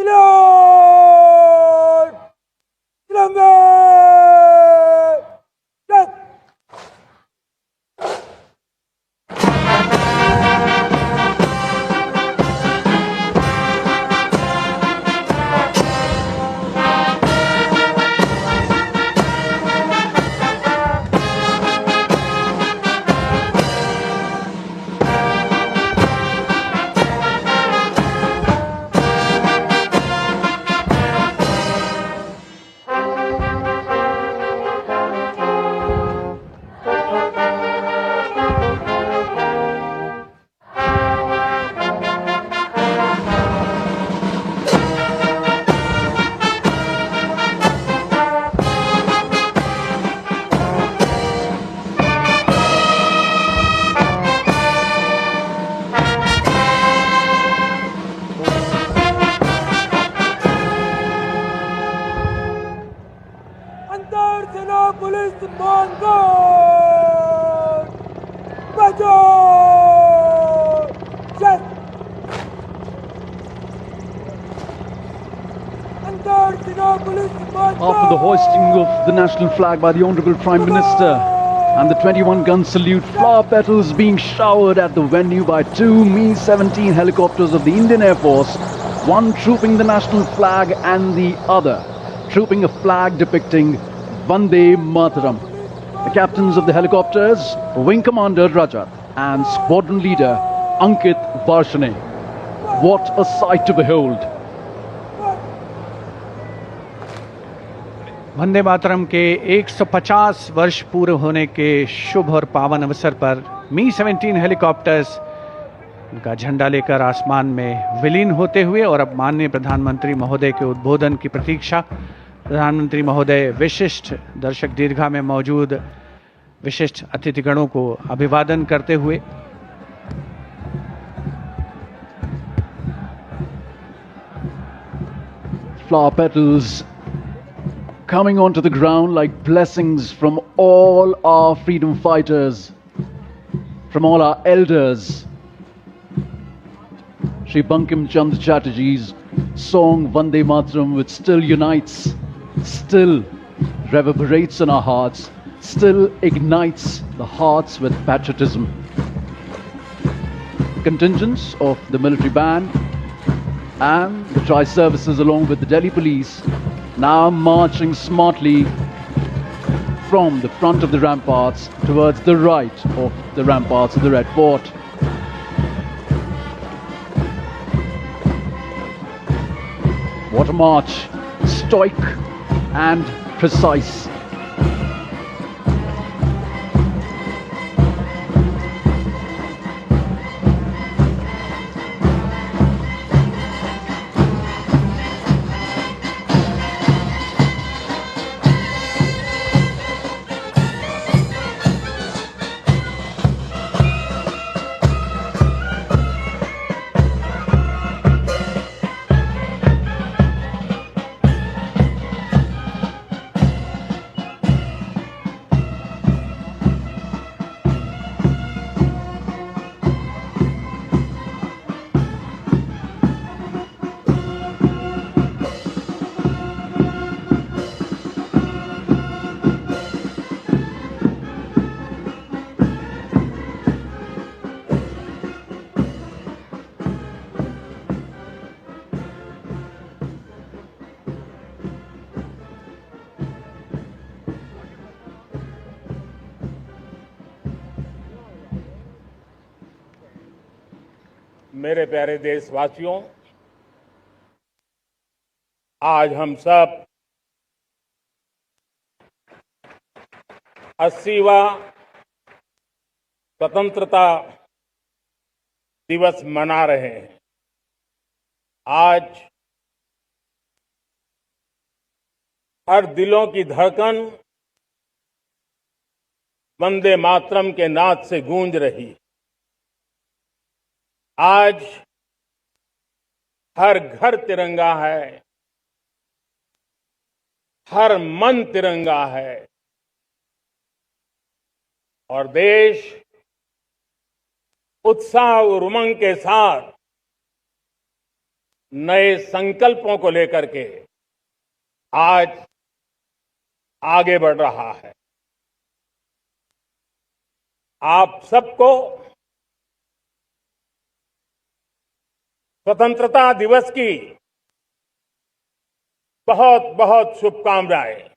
Salute! Tiranga! Jai! अंतर सेना police Mangaon बचाओ जय अंतर सेना police Mangaon After the hoisting of the national flag by the Honorable Prime Minister and the 21-gun salute, flower petals being showered at the venue by two Mi-17 helicopters of the Indian Air Force, one trooping the national flag and the other trooping a flag depicting Vande Mataram. The captains of the helicopters, Wing Commander Rajat and Squadron Leader Ankit Varshane. What a sight to behold! Vande Mataram के 150 वर्ष पूरे होने के शुभ और पावन अवसर पर Mi-17 helicopters उनका झंडा लेकर आसमान में विलीन होते हुए और अब माननीय प्रधानमंत्री महोदय के उद्बोधन की प्रतीक्षा। प्रधानमंत्री महोदय विशिष्ट दर्शक दीर्घा में मौजूद विशिष्ट अतिथिगणों को अभिवादन करते हुए flower petals coming onto the ground like blessings from all our freedom fighters, from all our elders. Shri Bankim Chandra Chatterjee's song Vande Mataram, which still unites, still reverberates in our hearts, still ignites the hearts with patriotism. Contingents of the military band and the tri-services along with the Delhi police now marching smartly from the front of the ramparts towards the right of the ramparts of the Red Fort. What a march, stoic and precise. मेरे प्यारे देशवासियों, आज हम सब 80वां स्वतंत्रता दिवस मना रहे हैं। आज हर दिलों की धड़कन वंदे मातरम के नाद से गूंज रही है। आज हर घर तिरंगा है, हर मन तिरंगा है और देश उत्साह और उमंग के साथ नए संकल्पों को लेकर के आज आगे बढ़ रहा है। आप सबको स्वतंत्रता दिवस की बहुत बहुत शुभकामनाएं।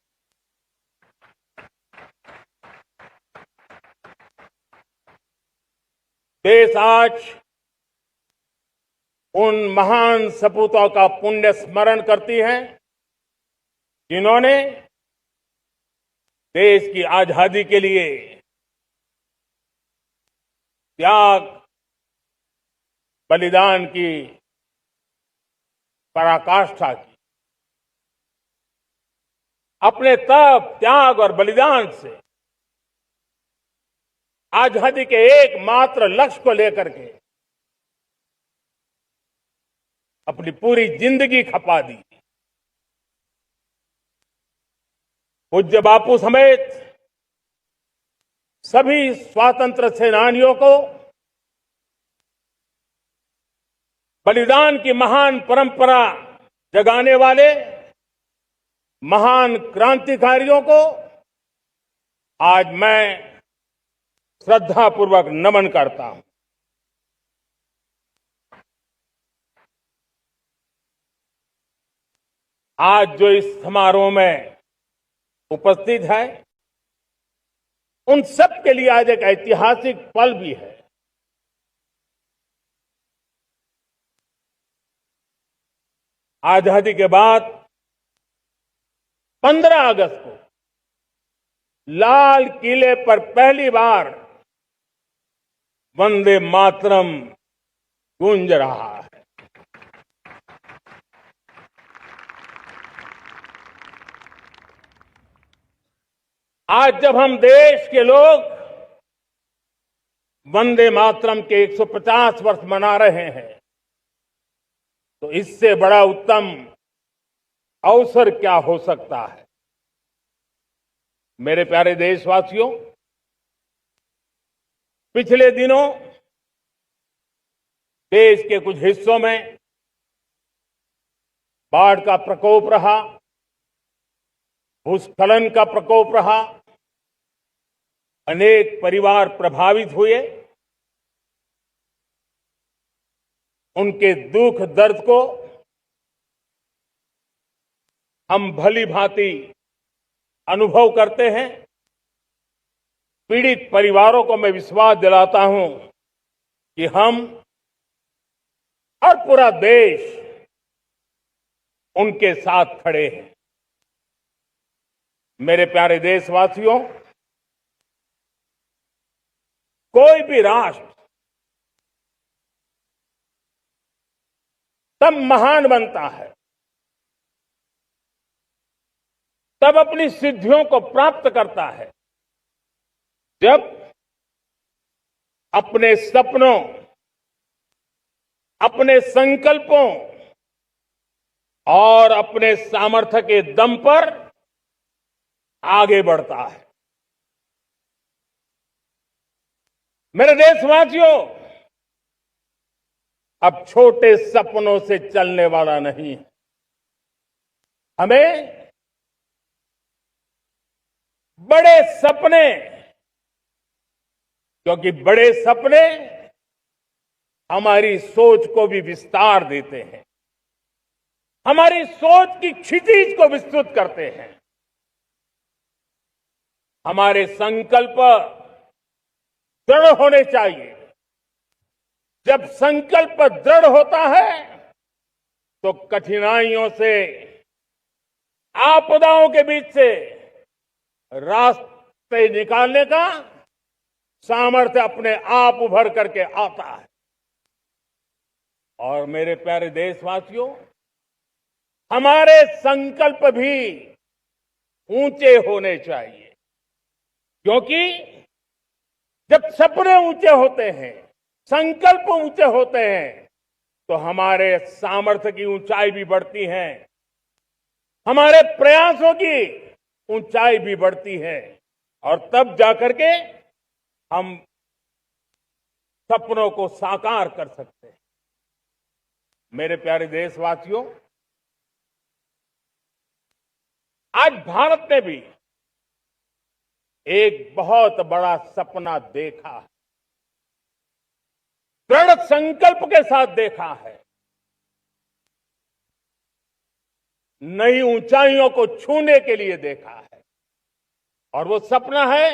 देश आज उन महान सपूतों का पुण्य स्मरण करती है जिन्होंने देश की आजादी के लिए त्याग बलिदान की पराकाष्ठा की। अपने तप त्याग और बलिदान से आजादी के एकमात्र लक्ष्य को लेकर के अपनी पूरी जिंदगी खपा दी। पूज्य बापू समेत सभी स्वातंत्र सेनानियों को बलिदान की महान परंपरा जगाने वाले महान क्रांतिकारियों को आज मैं श्रद्धापूर्वक नमन करता हूं। आज जो इस समारोह में उपस्थित है उन सब के लिए आज एक ऐतिहासिक पल भी है। आजादी के बाद 15 अगस्त को लाल किले पर पहली बार वंदे मातरम गूंज रहा है। आज जब हम देश के लोग वंदे मातरम के 150 वर्ष मना रहे हैं तो इससे बड़ा उत्तम अवसर क्या हो सकता है। मेरे प्यारे देशवासियों, पिछले दिनों देश के कुछ हिस्सों में बाढ़ का प्रकोप रहा, भूस्खलन का प्रकोप रहा, अनेक परिवार प्रभावित हुए। उनके दुख दर्द को हम भली भांति अनुभव करते हैं। पीड़ित परिवारों को मैं विश्वास दिलाता हूं कि हम और पूरा देश उनके साथ खड़े हैं। मेरे प्यारे देशवासियों, कोई भी राष्ट्र तब महान बनता है, तब अपनी सिद्धियों को प्राप्त करता है, जब अपने सपनों, अपने संकल्पों और अपने सामर्थ्य के दम पर आगे बढ़ता है। मेरे देशवासियों, अब छोटे सपनों से चलने वाला नहीं है। हमें बड़े सपने, क्योंकि बड़े सपने हमारी सोच को भी विस्तार देते हैं, हमारी सोच की क्षितिज को विस्तृत करते हैं। हमारे संकल्प दृढ़ होने चाहिए। जब संकल्प दृढ़ होता है तो कठिनाइयों से, आपदाओं के बीच से रास्ते निकालने का सामर्थ्य अपने आप उभर करके आता है। और मेरे प्यारे देशवासियों, हमारे संकल्प भी ऊंचे होने चाहिए, क्योंकि जब सपने ऊंचे होते हैं, संकल्प ऊंचे होते हैं, तो हमारे सामर्थ्य की ऊंचाई भी बढ़ती है, हमारे प्रयासों की ऊंचाई भी बढ़ती है, और तब जाकर के हम सपनों को साकार कर सकते हैं। मेरे प्यारे देशवासियों, आज भारत ने भी एक बहुत बड़ा सपना देखा है, दृढ़ संकल्प के साथ देखा है। नई ऊंचाइयों को छूने के लिए देखा है। और वो सपना है,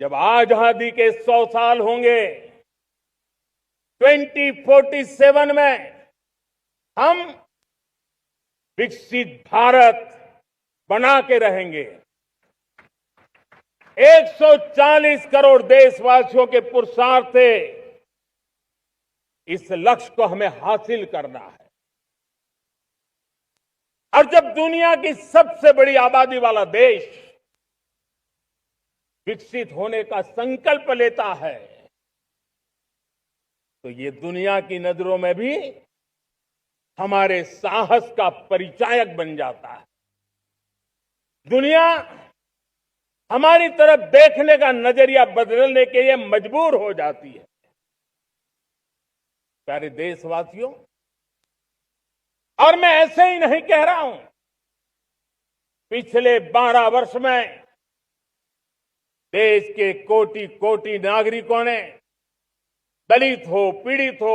जब आजादी के 100 साल होंगे, 2047 में हम विकसित भारत बना के रहेंगे। 140 करोड़ देशवासियों के पुरुषार्थ से इस लक्ष्य को हमें हासिल करना है। और जब दुनिया की सबसे बड़ी आबादी वाला देश विकसित होने का संकल्प लेता है, तो ये दुनिया की नजरों में भी हमारे साहस का परिचायक बन जाता है। दुनिया हमारी तरफ देखने का नजरिया बदलने के लिए मजबूर हो जाती है। प्यारे देशवासियों, और मैं ऐसे ही नहीं कह रहा हूं। पिछले 12 वर्ष में देश के कोटि कोटि नागरिकों ने, दलित हो, पीड़ित हो,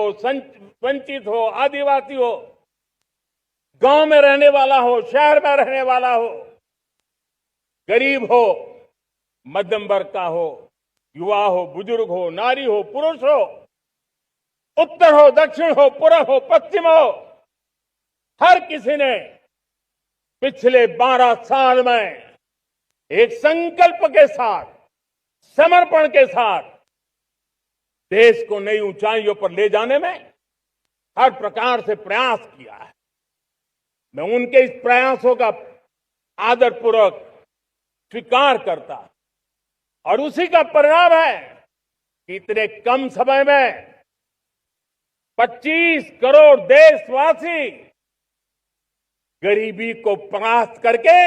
वंचित हो, आदिवासी हो, गांव में रहने वाला हो, शहर में रहने वाला हो, गरीब हो, मध्यम वर्ग का हो, युवा हो, बुजुर्ग हो, नारी हो, पुरुष हो, उत्तर हो, दक्षिण हो, पूर्व हो, पश्चिम हो, हर किसी ने पिछले 12 साल में एक संकल्प के साथ, समर्पण के साथ देश को नई ऊंचाइयों पर ले जाने में हर प्रकार से प्रयास किया है। मैं उनके इस प्रयासों का आदरपूर्वक स्वीकार करता, और उसी का परिणाम है कि इतने कम समय में 25 करोड़ देशवासी गरीबी को परास्त करके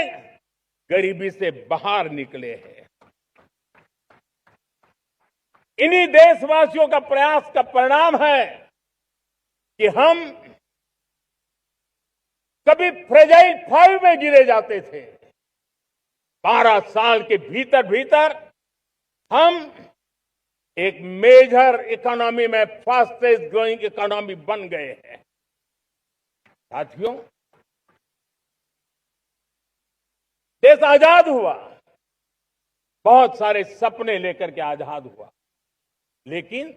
गरीबी से बाहर निकले हैं। इन्हीं देशवासियों का प्रयास का परिणाम है कि हम कभी फ्रेजाइल 5 में गिरे जाते थे। 12 साल के भीतर भीतर हम एक मेजर इकोनॉमी में फास्टेस्ट ग्रोइंग इकोनॉमी बन गए हैं। साथियों, देश आजाद हुआ, बहुत सारे सपने लेकर के आजाद हुआ, लेकिन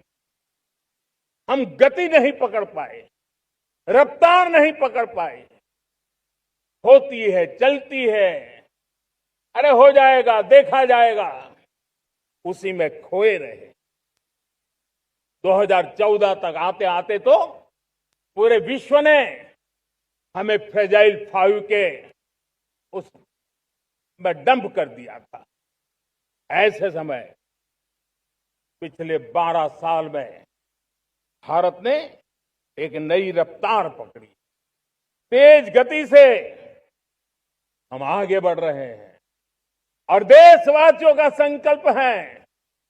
हम गति नहीं पकड़ पाए, रफ्तार नहीं पकड़ पाए। होती है, चलती है, अरे हो जाएगा, देखा जाएगा, उसी में खोए रहे। 2014 तक आते आते तो पूरे विश्व ने हमें फ्रेजाइल 5 के उस में डंप कर दिया था। ऐसे समय पिछले 12 साल में भारत ने एक नई रफ्तार पकड़ी, तेज गति से हम आगे बढ़ रहे हैं। और देशवासियों का संकल्प है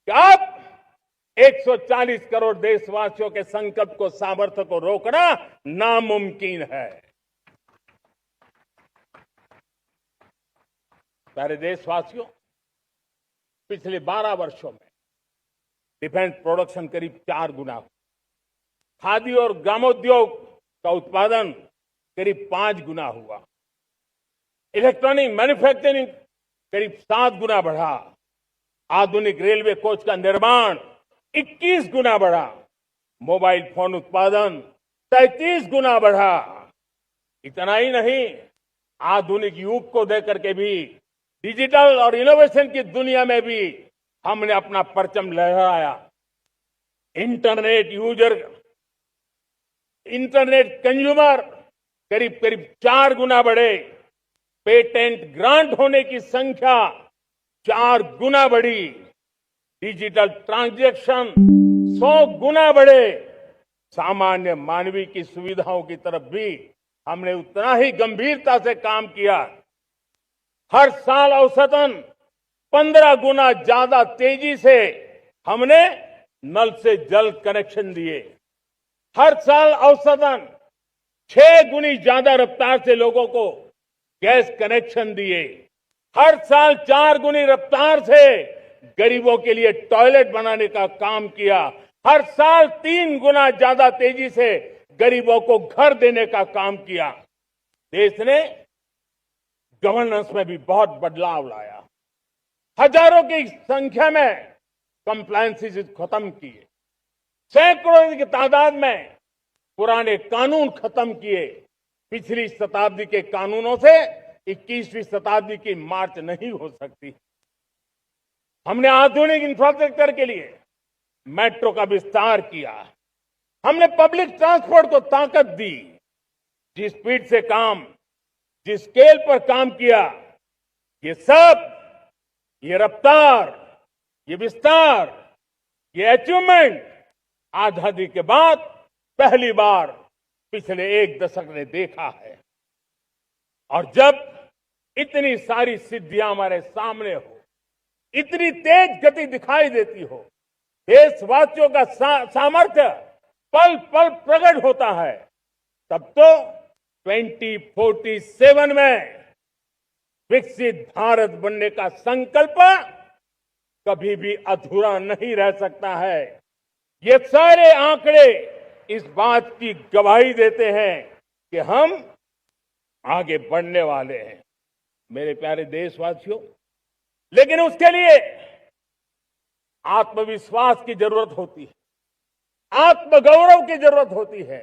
कि अब 140 करोड़ देशवासियों के संकल्प को, सामर्थ्य को रोकना नामुमकिन है। प्यारे देशवासियों, पिछले 12 वर्षों में डिफेंस प्रोडक्शन करीब 4 गुना हुआ, खादी और ग्रामोद्योग का उत्पादन करीब 5 गुना हुआ, इलेक्ट्रॉनिक मैन्युफैक्चरिंग करीब 7 गुना बढ़ा, आधुनिक रेलवे कोच का निर्माण 21 गुना बढ़ा, मोबाइल फोन उत्पादन 33 गुना बढ़ा। इतना ही नहीं, आधुनिक युग को देकर के भी डिजिटल और इनोवेशन की दुनिया में भी हमने अपना परचम लहराया। इंटरनेट यूजर, इंटरनेट कंज्यूमर करीब करीब 4 गुना बढ़े, पेटेंट ग्रांट होने की संख्या 4 गुना बढ़ी, डिजिटल ट्रांजैक्शन 100 गुना बढ़े। सामान्य मानवीय की सुविधाओं की तरफ भी हमने उतना ही गंभीरता से काम किया। हर साल औसतन 15 गुना ज्यादा तेजी से हमने नल से जल कनेक्शन दिए। हर साल औसतन 6 गुनी ज्यादा रफ्तार से लोगों को गैस कनेक्शन दिए, हर साल 4 गुनी रफ्तार से गरीबों के लिए टॉयलेट बनाने का काम किया, हर साल 3 गुना ज्यादा तेजी से गरीबों को घर देने का काम किया। देश ने गवर्नेंस में भी बहुत बदलाव लाया, हजारों की संख्या में कंप्लायंसेस खत्म किए, सैकड़ों की तादाद में पुराने कानून खत्म किए। पिछली शताब्दी के कानूनों से 21वीं शताब्दी की मार्च नहीं हो सकती। हमने आधुनिक इंफ्रास्ट्रक्चर के लिए मेट्रो का विस्तार किया, हमने पब्लिक ट्रांसपोर्ट को ताकत दी। जिस स्पीड से काम, जिस स्केल पर काम किया, ये सब, ये रफ्तार, ये विस्तार, ये अचीवमेंट आजादी के बाद पहली बार पिछले 1 दशक ने देखा है। और जब इतनी सारी सिद्धियां हमारे सामने हो, इतनी तेज गति दिखाई देती हो, देशवासियों का सामर्थ्य पल पल प्रकट होता है, तब तो 2047 में विकसित भारत बनने का संकल्प कभी भी अधूरा नहीं रह सकता है। ये सारे आंकड़े इस बात की गवाही देते हैं कि हम आगे बढ़ने वाले हैं, मेरे प्यारे देशवासियों। लेकिन उसके लिए आत्मविश्वास की जरूरत होती है, आत्मगौरव की जरूरत होती है,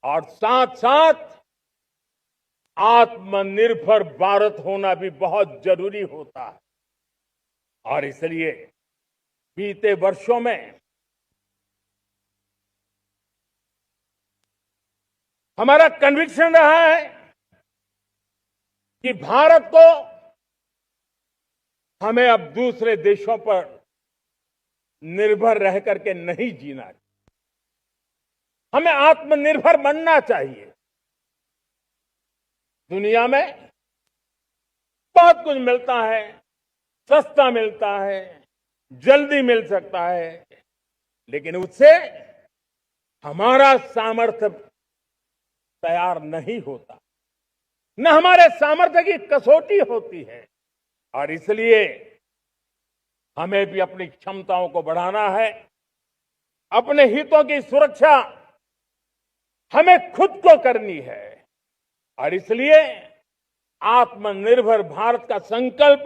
और साथ साथ आत्मनिर्भर भारत होना भी बहुत जरूरी होता है। और इसलिए बीते वर्षों में हमारा कन्विक्शन रहा है कि भारत को हमें अब दूसरे देशों पर निर्भर रह करके नहीं जीना चाहिए, हमें आत्मनिर्भर बनना चाहिए। दुनिया में बहुत कुछ मिलता है, सस्ता मिलता है, जल्दी मिल सकता है, लेकिन उससे हमारा सामर्थ्य तैयार नहीं होता, न हमारे सामर्थ्य की कसौटी होती है। और इसलिए हमें भी अपनी क्षमताओं को बढ़ाना है, अपने हितों की सुरक्षा हमें खुद को करनी है। और इसलिए आत्मनिर्भर भारत का संकल्प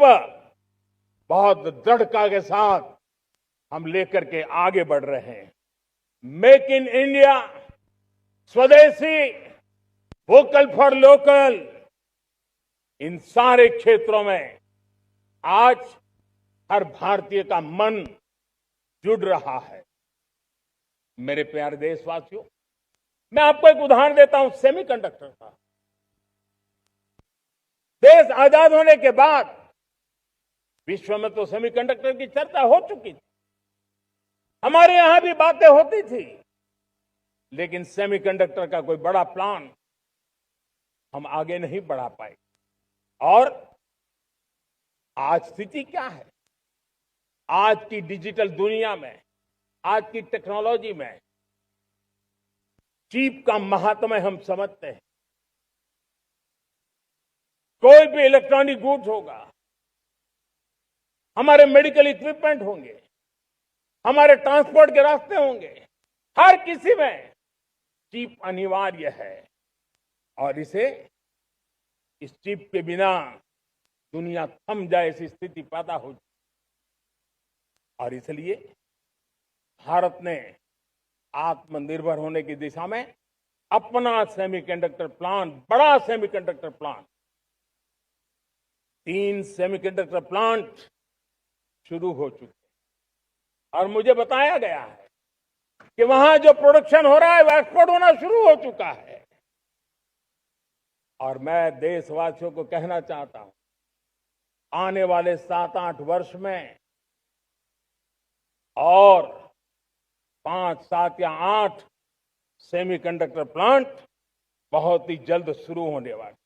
बहुत दृढ़ता के साथ हम लेकर के आगे बढ़ रहे हैं। मेक इन इंडिया, स्वदेशी, वोकल फॉर लोकल, इन सारे क्षेत्रों में आज हर भारतीय का मन जुड़ रहा है। मेरे प्यारे देशवासियों, मैं आपको एक उदाहरण देता हूं सेमीकंडक्टर का। देश आजाद होने के बाद विश्व में तो सेमीकंडक्टर की चर्चा हो चुकी थी, हमारे यहां भी बातें होती थी, लेकिन सेमीकंडक्टर का कोई बड़ा प्लान हम आगे नहीं बढ़ा पाए। और आज स्थिति क्या है? आज की डिजिटल दुनिया में, आज की टेक्नोलॉजी में चिप का महात्म्य हम समझते हैं। कोई भी इलेक्ट्रॉनिक गुड्स होगा, हमारे मेडिकल इक्विपमेंट होंगे, हमारे ट्रांसपोर्ट के रास्ते होंगे, हर किसी में चिप अनिवार्य है। और इस चिप के बिना दुनिया थम जाए ऐसी स्थिति पैदा हो। और इसलिए भारत ने आत्मनिर्भर होने की दिशा में अपना सेमीकंडक्टर प्लान, बड़ा सेमीकंडक्टर प्लान, 3 सेमीकंडक्टर प्लांट शुरू हो चुके हैं। और मुझे बताया गया है कि वहां जो प्रोडक्शन हो रहा है वो एक्सपोर्ट होना शुरू हो चुका है। और मैं देशवासियों को कहना चाहता हूं, आने वाले 7-8 वर्ष में और 5, 7 या 8 सेमीकंडक्टर प्लांट बहुत ही जल्द शुरू होने वाले।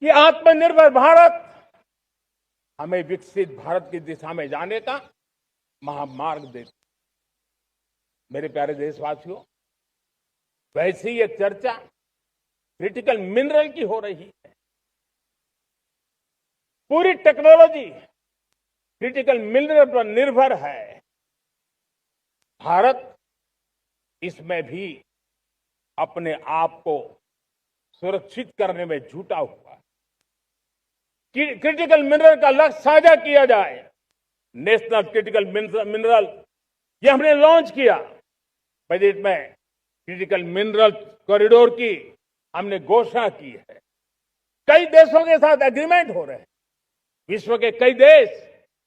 ये आत्मनिर्भर भारत हमें विकसित भारत की दिशा में जाने का महामार्ग देती। मेरे प्यारे देशवासियों, वैसी ही एक चर्चा क्रिटिकल मिनरल की हो रही है। पूरी टेक्नोलॉजी क्रिटिकल मिनरल पर निर्भर है। भारत इसमें भी अपने आप को सुरक्षित करने में जुटा हुआ है। क्रिटिकल मिनरल का लक्ष्य साझा किया जाए। नेशनल क्रिटिकल मिनरल ये हमने लॉन्च किया। बजट में क्रिटिकल मिनरल कॉरिडोर की हमने घोषणा की है। कई देशों के साथ एग्रीमेंट हो रहे हैं। विश्व के कई देश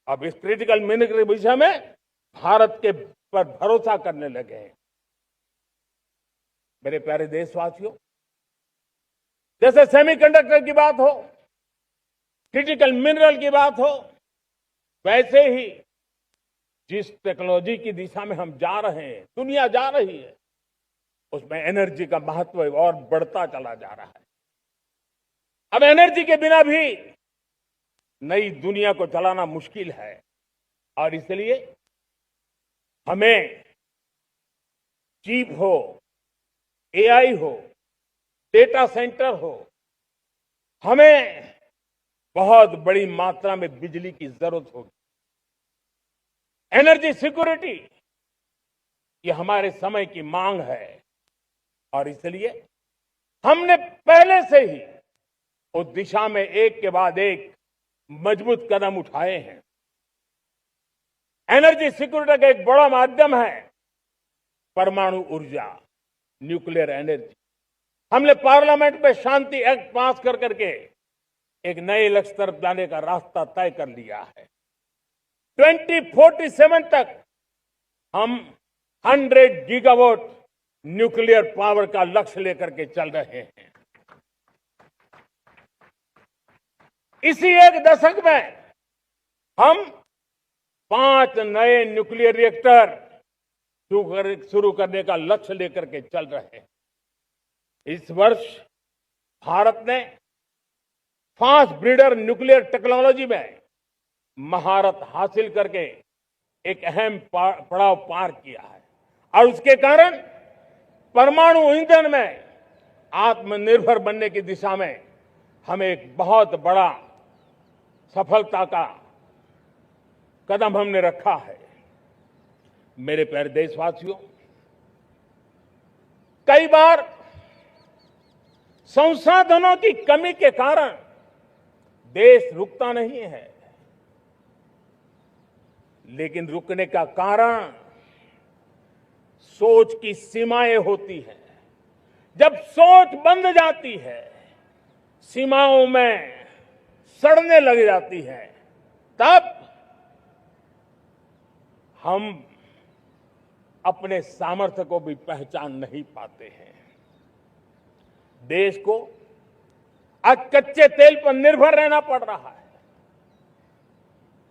अब इस क्रिटिकल मिनरल के विषय में भारत के पर भरोसा करने लगे हैं। मेरे प्यारे देशवासियों, जैसे सेमीकंडक्टर की बात हो, क्रिटिकल मिनरल की बात हो, वैसे ही जिस टेक्नोलॉजी की दिशा में हम जा रहे हैं, दुनिया जा रही है, उसमें एनर्जी का महत्व और बढ़ता चला जा रहा है। अब एनर्जी के बिना भी नई दुनिया को चलाना मुश्किल है और इसलिए हमें चिप हो, एआई हो, डेटा सेंटर हो, हमें बहुत बड़ी मात्रा में बिजली की जरूरत होगी। एनर्जी सिक्योरिटी ये हमारे समय की मांग है और इसलिए हमने पहले से ही उस दिशा में एक के बाद एक मजबूत कदम उठाए हैं। एनर्जी सिक्योरिटी का एक बड़ा माध्यम है परमाणु ऊर्जा, न्यूक्लियर एनर्जी। हमने पार्लियामेंट में शांति एक्ट पास कर करके एक नए लक्ष्य तरफ जाने का रास्ता तय कर लिया है। 2047 तक हम 100 गीगावाट न्यूक्लियर पावर का लक्ष्य लेकर के चल रहे हैं। इसी एक दशक में हम 5 नए न्यूक्लियर रिएक्टर शुरू करने का लक्ष्य लेकर के चल रहे हैं। इस वर्ष भारत ने फास्ट ब्रीडर न्यूक्लियर टेक्नोलॉजी में महारत हासिल करके एक अहम पड़ाव पार किया है और उसके कारण परमाणु ईंधन में आत्मनिर्भर बनने की दिशा में हमें एक बहुत बड़ा सफलता का कदम हमने रखा है। मेरे प्यारे देशवासियों, कई बार संसाधनों की कमी के कारण देश रुकता नहीं है, लेकिन रुकने का कारण सोच की सीमाएं होती हैं। जब सोच बंध जाती है, सीमाओं में सड़ने लग जाती है, तब हम अपने सामर्थ्य को भी पहचान नहीं पाते हैं। देश को आज कच्चे तेल पर निर्भर रहना पड़ रहा है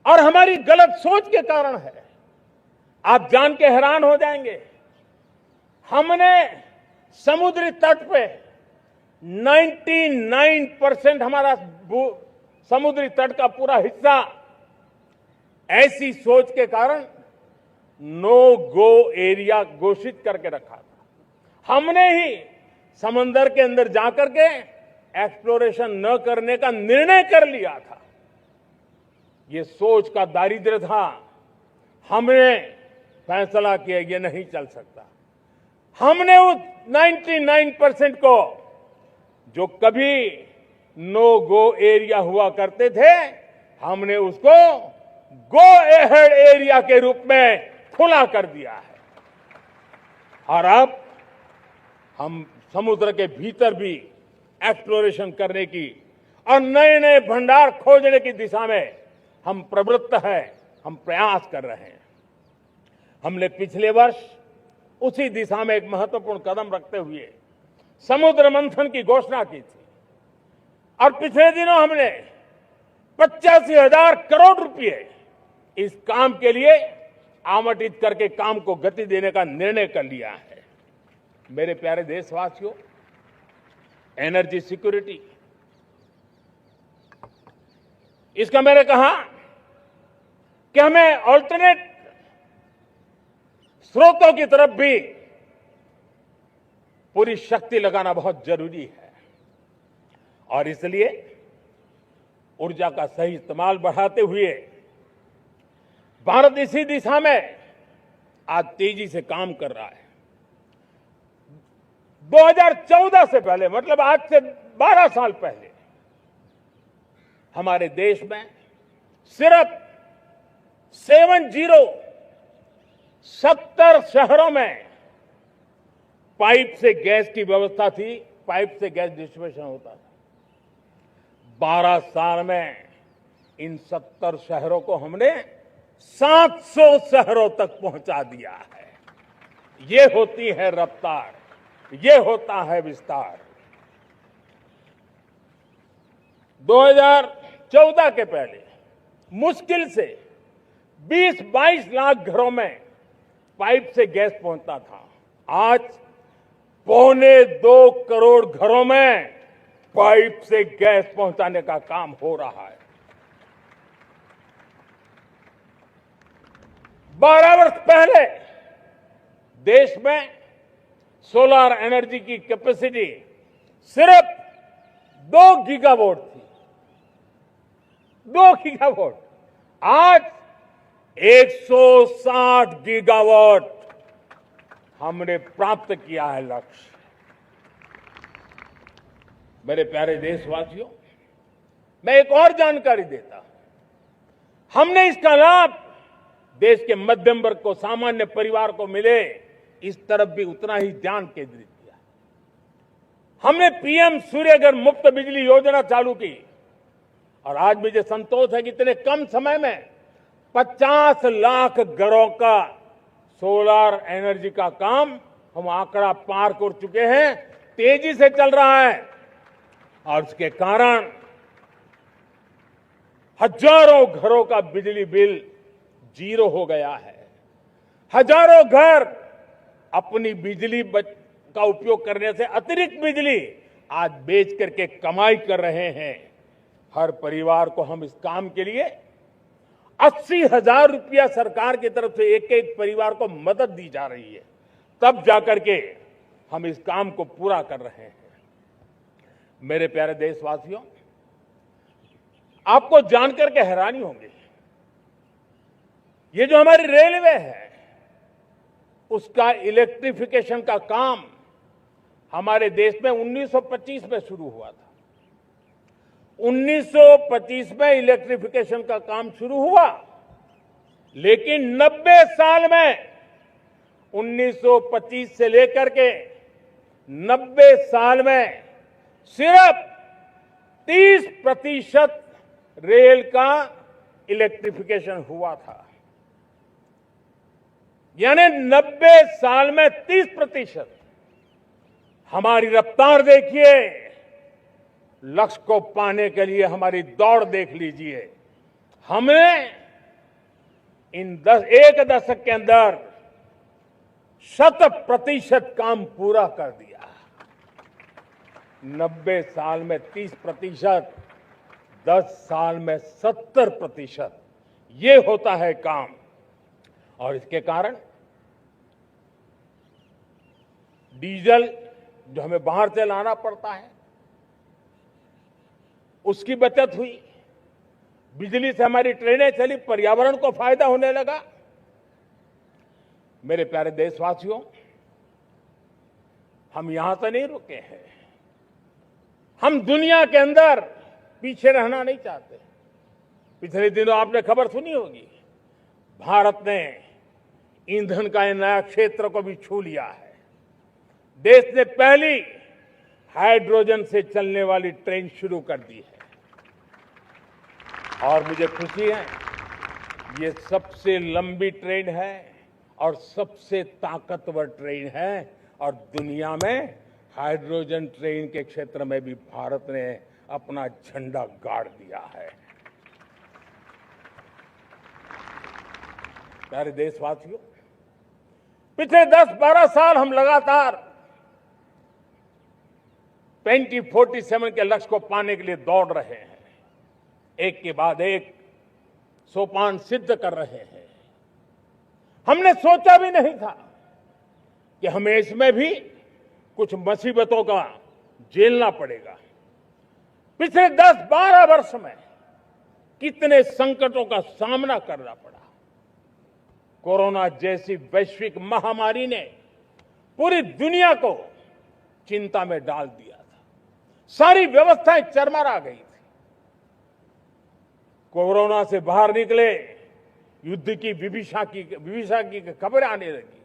और हमारी गलत सोच के कारण है। आप जान के हैरान हो जाएंगे, हमने समुद्री तट पे 99% हमारा समुद्री तट का पूरा हिस्सा ऐसी सोच के कारण नो गो एरिया घोषित करके रखा था। हमने ही समंदर के अंदर जाकर के एक्सप्लोरेशन न करने का निर्णय कर लिया था। ये सोच का दारिद्र्य था। हमने फैसला किया ये नहीं चल सकता। हमने उस 99% को जो कभी नो गो एरिया हुआ करते थे, हमने उसको गो एहेड एरिया के रूप में खुला कर दिया है और अब हम समुद्र के भीतर भी एक्सप्लोरेशन करने की और नए नए भंडार खोजने की दिशा में हम प्रवृत्त हैं, हम प्रयास कर रहे हैं। हमने पिछले वर्ष उसी दिशा में एक महत्वपूर्ण कदम रखते हुए समुद्र मंथन की घोषणा की थी और पिछले दिनों हमने 85,000 करोड़ रुपए इस काम के लिए आवंटित करके काम को गति देने का निर्णय कर लिया है। मेरे प्यारे देशवासियों, एनर्जी सिक्योरिटी, इसका मैंने कहा कि हमें ऑल्टरनेट स्रोतों की तरफ भी पूरी शक्ति लगाना बहुत जरूरी है और इसलिए ऊर्जा का सही इस्तेमाल बढ़ाते हुए भारत इसी दिशा में आज तेजी से काम कर रहा है। 2014 से पहले, मतलब आज से 12 साल पहले, हमारे देश में सिर्फ 70 शहरों में पाइप से गैस की व्यवस्था थी, पाइप से गैस डिस्ट्रीब्यूशन होता था। 12 साल में इन 70 शहरों को हमने 700 शहरों तक पहुंचा दिया है। ये होती है रफ्तार, ये होता है विस्तार। 2014 के पहले मुश्किल से 20-22 लाख घरों में पाइप से गैस पहुंचता था। आज 1.25 करोड़ घरों में पाइप से गैस पहुंचाने का काम हो रहा है। 12 वर्ष पहले देश में सोलर एनर्जी की कैपेसिटी सिर्फ 2 गीगावाट थी। 2 गीगावाट, आज 160 गीगावाट हमने प्राप्त किया है लक्ष्य। मेरे प्यारे देशवासियों, मैं एक और जानकारी देता हूं। हमने इसका लाभ देश के मध्यम वर्ग को, सामान्य परिवार को मिले, इस तरफ भी उतना ही ध्यान केंद्रित किया। हमने पीएम सूर्यघर मुफ्त बिजली योजना चालू की और आज मुझे संतोष है कि इतने कम समय में 50 लाख घरों का सोलर एनर्जी का काम हम आंकड़ा पार कर चुके हैं। तेजी से चल रहा है और इसके कारण हजारों घरों का बिजली बिल 0 हो गया है। हजारों घर अपनी बिजली का उपयोग करने से अतिरिक्त बिजली आज बेच करके कमाई कर रहे हैं। हर परिवार को हम इस काम के लिए 80,000 रुपया सरकार की तरफ से एक एक परिवार को मदद दी जा रही है, तब जाकर के हम इस काम को पूरा कर रहे हैं। मेरे प्यारे देशवासियों, आपको जानकर के हैरानी होगी, ये जो हमारी रेलवे है उसका इलेक्ट्रिफिकेशन का काम हमारे देश में 1925 में शुरू हुआ था। 1925 में इलेक्ट्रिफिकेशन का काम शुरू हुआ, लेकिन 90 साल में 1925 से लेकर के 90 साल में सिर्फ 30% रेल का इलेक्ट्रिफिकेशन हुआ था। यानी 90 साल में 30%। हमारी रफ्तार देखिए, लक्ष्य को पाने के लिए हमारी दौड़ देख लीजिए। हमने एक दशक के अंदर 100% काम पूरा कर दिया। 90 साल में 30%, 10 साल में 70%, ये होता है काम। और इसके कारण डीजल जो हमें बाहर से लाना पड़ता है उसकी बचत हुई, बिजली से हमारी ट्रेनें चली, पर्यावरण को फायदा होने लगा। मेरे प्यारे देशवासियों, हम यहां से नहीं रुके हैं, हम दुनिया के अंदर पीछे रहना नहीं चाहते। पिछले दिनों आपने खबर सुनी होगी, भारत ने ईंधन का एक नया क्षेत्र को भी छू लिया है। देश ने पहली हाइड्रोजन से चलने वाली ट्रेन शुरू कर दी है और मुझे खुशी है, ये सबसे लंबी ट्रेन है और सबसे ताकतवर ट्रेन है और दुनिया में हाइड्रोजन ट्रेन के क्षेत्र में भी भारत ने अपना झंडा गाड़ दिया है। प्यारे देशवासियों, पिछले 10-12 साल हम लगातार 2047 के लक्ष्य को पाने के लिए दौड़ रहे हैं। एक के बाद एक सोपान सिद्ध कर रहे हैं। हमने सोचा भी नहीं था कि हमें इसमें भी कुछ मुसीबतों का झेलना पड़ेगा। पिछले 10-12 वर्ष में कितने संकटों का सामना करना पड़ा। कोरोना जैसी वैश्विक महामारी ने पूरी दुनिया को चिंता में डाल दिया था। सारी व्यवस्थाएं चरमरा गई थी। कोरोना से बाहर निकले, युद्ध की विभीषा की खबरें आने लगी।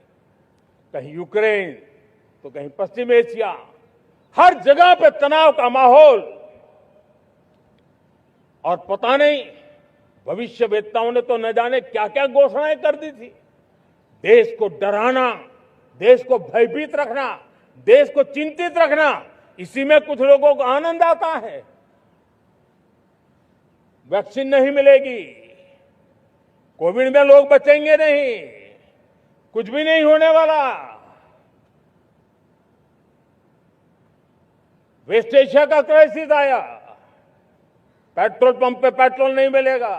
कहीं यूक्रेन तो कहीं पश्चिम एशिया, हर जगह पे तनाव का माहौल। और पता नहीं भविष्यवेत्ताओं ने तो न जाने क्या क्या घोषणाएं कर दी थी। देश को डराना, देश को भयभीत रखना, देश को चिंतित रखना, इसी में कुछ लोगों को आनंद आता है। वैक्सीन नहीं मिलेगी, कोविड में लोग बचेंगे नहीं, कुछ भी नहीं होने वाला। वेस्ट एशिया का क्राइसिस आया, पेट्रोल पंप पे पेट्रोल नहीं मिलेगा,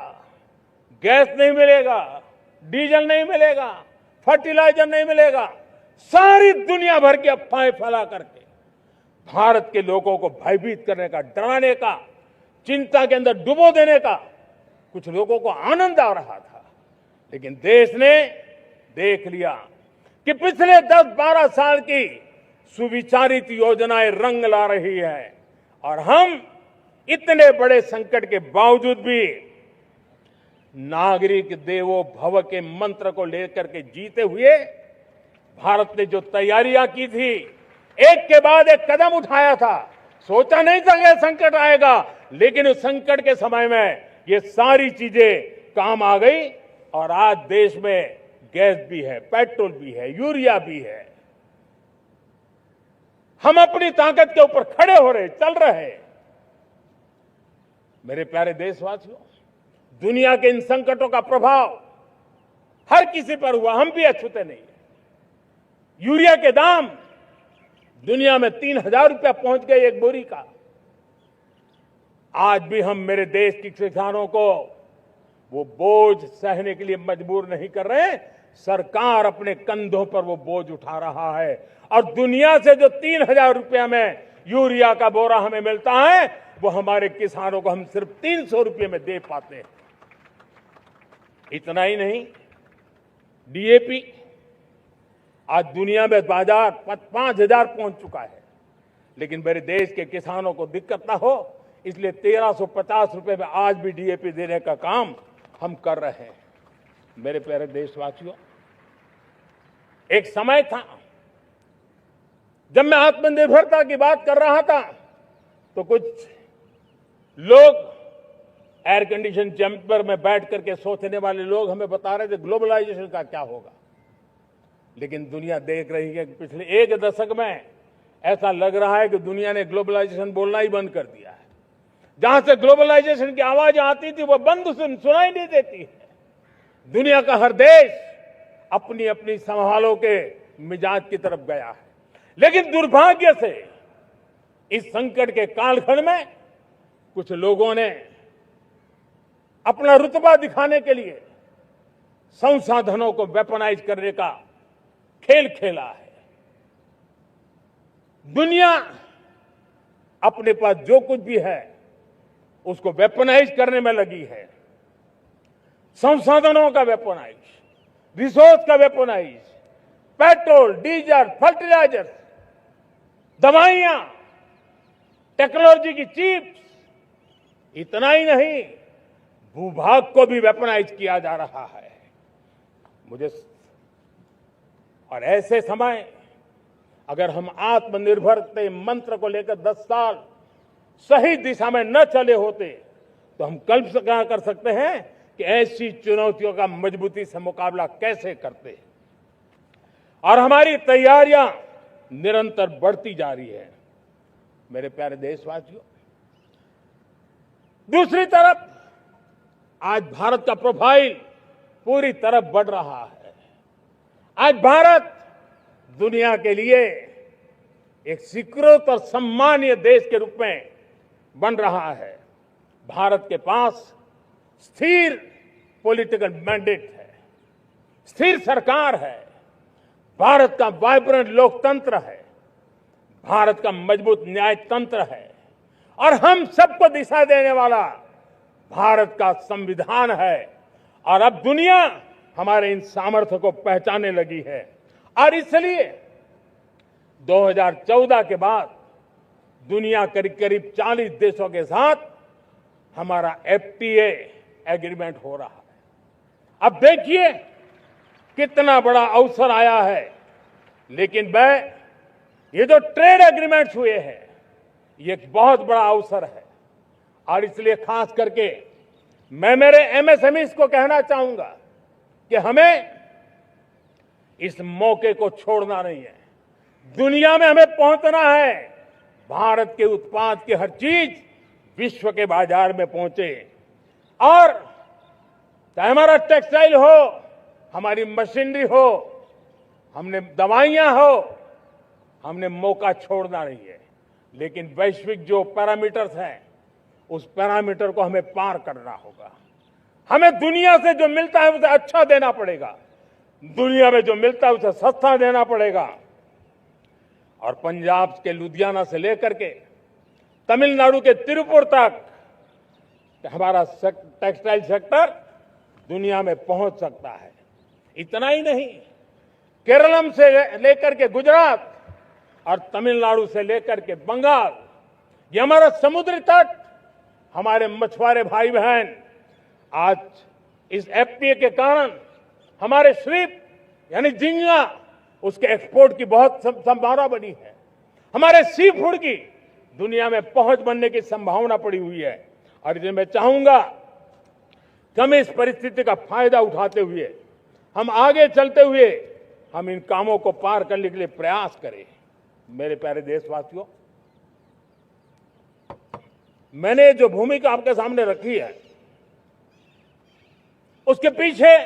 गैस नहीं मिलेगा, डीजल नहीं मिलेगा, फर्टिलाइजर नहीं मिलेगा। सारी दुनिया भर की अफवाहें फैला करके भारत के लोगों को भयभीत करने का, डराने का, चिंता के अंदर डुबो देने का कुछ लोगों को आनंद आ रहा था। लेकिन देश ने देख लिया कि पिछले 10-12 साल की सुविचारित योजनाएं रंग ला रही है और हम इतने बड़े संकट के बावजूद भी नागरिक देवो भव के मंत्र को लेकर के जीते हुए भारत ने जो तैयारियां की थी, एक के बाद एक कदम उठाया था। सोचा नहीं था कि संकट आएगा, लेकिन उस संकट के समय में ये सारी चीजें काम आ गई और आज देश में गैस भी है, पेट्रोल भी है, यूरिया भी है। हम अपनी ताकत के ऊपर खड़े हो रहे, चल रहे। मेरे प्यारे देशवासियों, दुनिया के इन संकटों का प्रभाव हर किसी पर हुआ, हम भी अछूते नहीं। यूरिया के दाम दुनिया में 3,000 रुपया पहुंच गए एक बोरी का। आज भी हम मेरे देश के किसानों को वो बोझ सहने के लिए मजबूर नहीं कर रहे। सरकार अपने कंधों पर वो बोझ उठा रहा है और दुनिया से जो 3,000 रुपया में यूरिया का बोरा हमें मिलता है, वो हमारे किसानों को हम सिर्फ 300 रुपये में दे पाते हैं। इतना ही नहीं, डीएपी आज दुनिया में बाजार 5,000 पहुंच चुका है, लेकिन मेरे देश के किसानों को दिक्कत ना हो इसलिए 1,350 रुपये में आज भी डीएपी देने का काम हम कर रहे हैं। मेरे प्यारे देशवासियों, एक समय था जब मैं आत्मनिर्भरता की बात कर रहा था तो कुछ लोग एयर कंडीशन चैम्बर में बैठ करके सोचने वाले लोग हमें बता रहे थे ग्लोबलाइजेशन का क्या होगा। लेकिन दुनिया देख रही है कि पिछले एक दशक में ऐसा लग रहा है कि दुनिया ने ग्लोबलाइजेशन बोलना ही बंद कर दिया है। जहां से ग्लोबलाइजेशन की आवाज आती थी वो बंद सुनाई नहीं देती है। दुनिया का हर देश अपनी अपनी संभालों के मिजाज की तरफ गया है। लेकिन दुर्भाग्य से इस संकट के कालखंड में कुछ लोगों ने अपना रुतबा दिखाने के लिए संसाधनों को वेपनाइज करने का खेल खेला है। दुनिया अपने पास जो कुछ भी है उसको वेपनाइज करने में लगी है। संसाधनों का वेपनाइज, रिसोर्स का वेपनाइज, पेट्रोल, डीजल, फर्टिलाइजर, दवाइयां, टेक्नोलॉजी की चिप्स, इतना ही नहीं भूभाग को भी वेपनाइज किया जा रहा है। और ऐसे समय अगर हम आत्मनिर्भरता मंत्र को लेकर 10 साल सही दिशा में न चले होते तो हम कल्पना कर सकते हैं कि ऐसी चुनौतियों का मजबूती से मुकाबला कैसे करते हैं। और हमारी तैयारियां निरंतर बढ़ती जा रही है। मेरे प्यारे देशवासियों, दूसरी तरफ आज भारत का प्रोफाइल पूरी तरफ बढ़ रहा है। आज भारत दुनिया के लिए एक स्वीकृत और सम्मानीय देश के रूप में बन रहा है। भारत के पास स्थिर पॉलिटिकल मैंडेट है, स्थिर सरकार है, भारत का वाइब्रेंट लोकतंत्र है, भारत का मजबूत न्याय तंत्र है और हम सबको दिशा देने वाला भारत का संविधान है। और अब दुनिया हमारे इन सामर्थ्य को पहचानने लगी है और इसलिए 2014 के बाद दुनिया करीब करीब 40 देशों के साथ हमारा FTA एग्रीमेंट हो रहा है। अब देखिए कितना बड़ा अवसर आया है। लेकिन ये जो ट्रेड एग्रीमेंट्स हुए हैं ये एक बहुत बड़ा अवसर है और इसलिए खास करके मैं मेरे MSMEs को कहना चाहूंगा कि हमें इस मौके को छोड़ना नहीं है। दुनिया में हमें पहुंचना है। भारत के उत्पाद की हर चीज विश्व के बाजार में पहुंचे और चाहे हमारा टेक्सटाइल हो, हमारी मशीनरी हो, हमने दवाइयां हो, हमने मौका छोड़ना नहीं है। लेकिन वैश्विक जो पैरामीटर्स हैं उस पैरामीटर को हमें पार करना होगा। हमें दुनिया से जो मिलता है उसे अच्छा देना पड़ेगा, दुनिया में जो मिलता है उसे सस्ता देना पड़ेगा। और पंजाब के लुधियाना से लेकर के तमिलनाडु के तिरुपुर तक हमारा टेक्सटाइल सेक्टर दुनिया में पहुंच सकता है। इतना ही नहीं, केरलम से लेकर के गुजरात और तमिलनाडु से लेकर के बंगाल, ये हमारा समुद्री तट, हमारे मछुआरे भाई बहन आज इस FTA के कारण हमारे श्रिप यानी झींगा उसके एक्सपोर्ट की बहुत संभावना बनी है। हमारे सी फूड की दुनिया में पहुंच बनने की संभावना पड़ी हुई है। और इसलिए मैं चाहूंगा कि हम इस परिस्थिति का फायदा उठाते हुए, हम आगे चलते हुए हम इन कामों को पार करने के लिए प्रयास करें। मेरे प्यारे देशवासियों, मैंने जो भूमिका आपके सामने रखी है उसके पीछे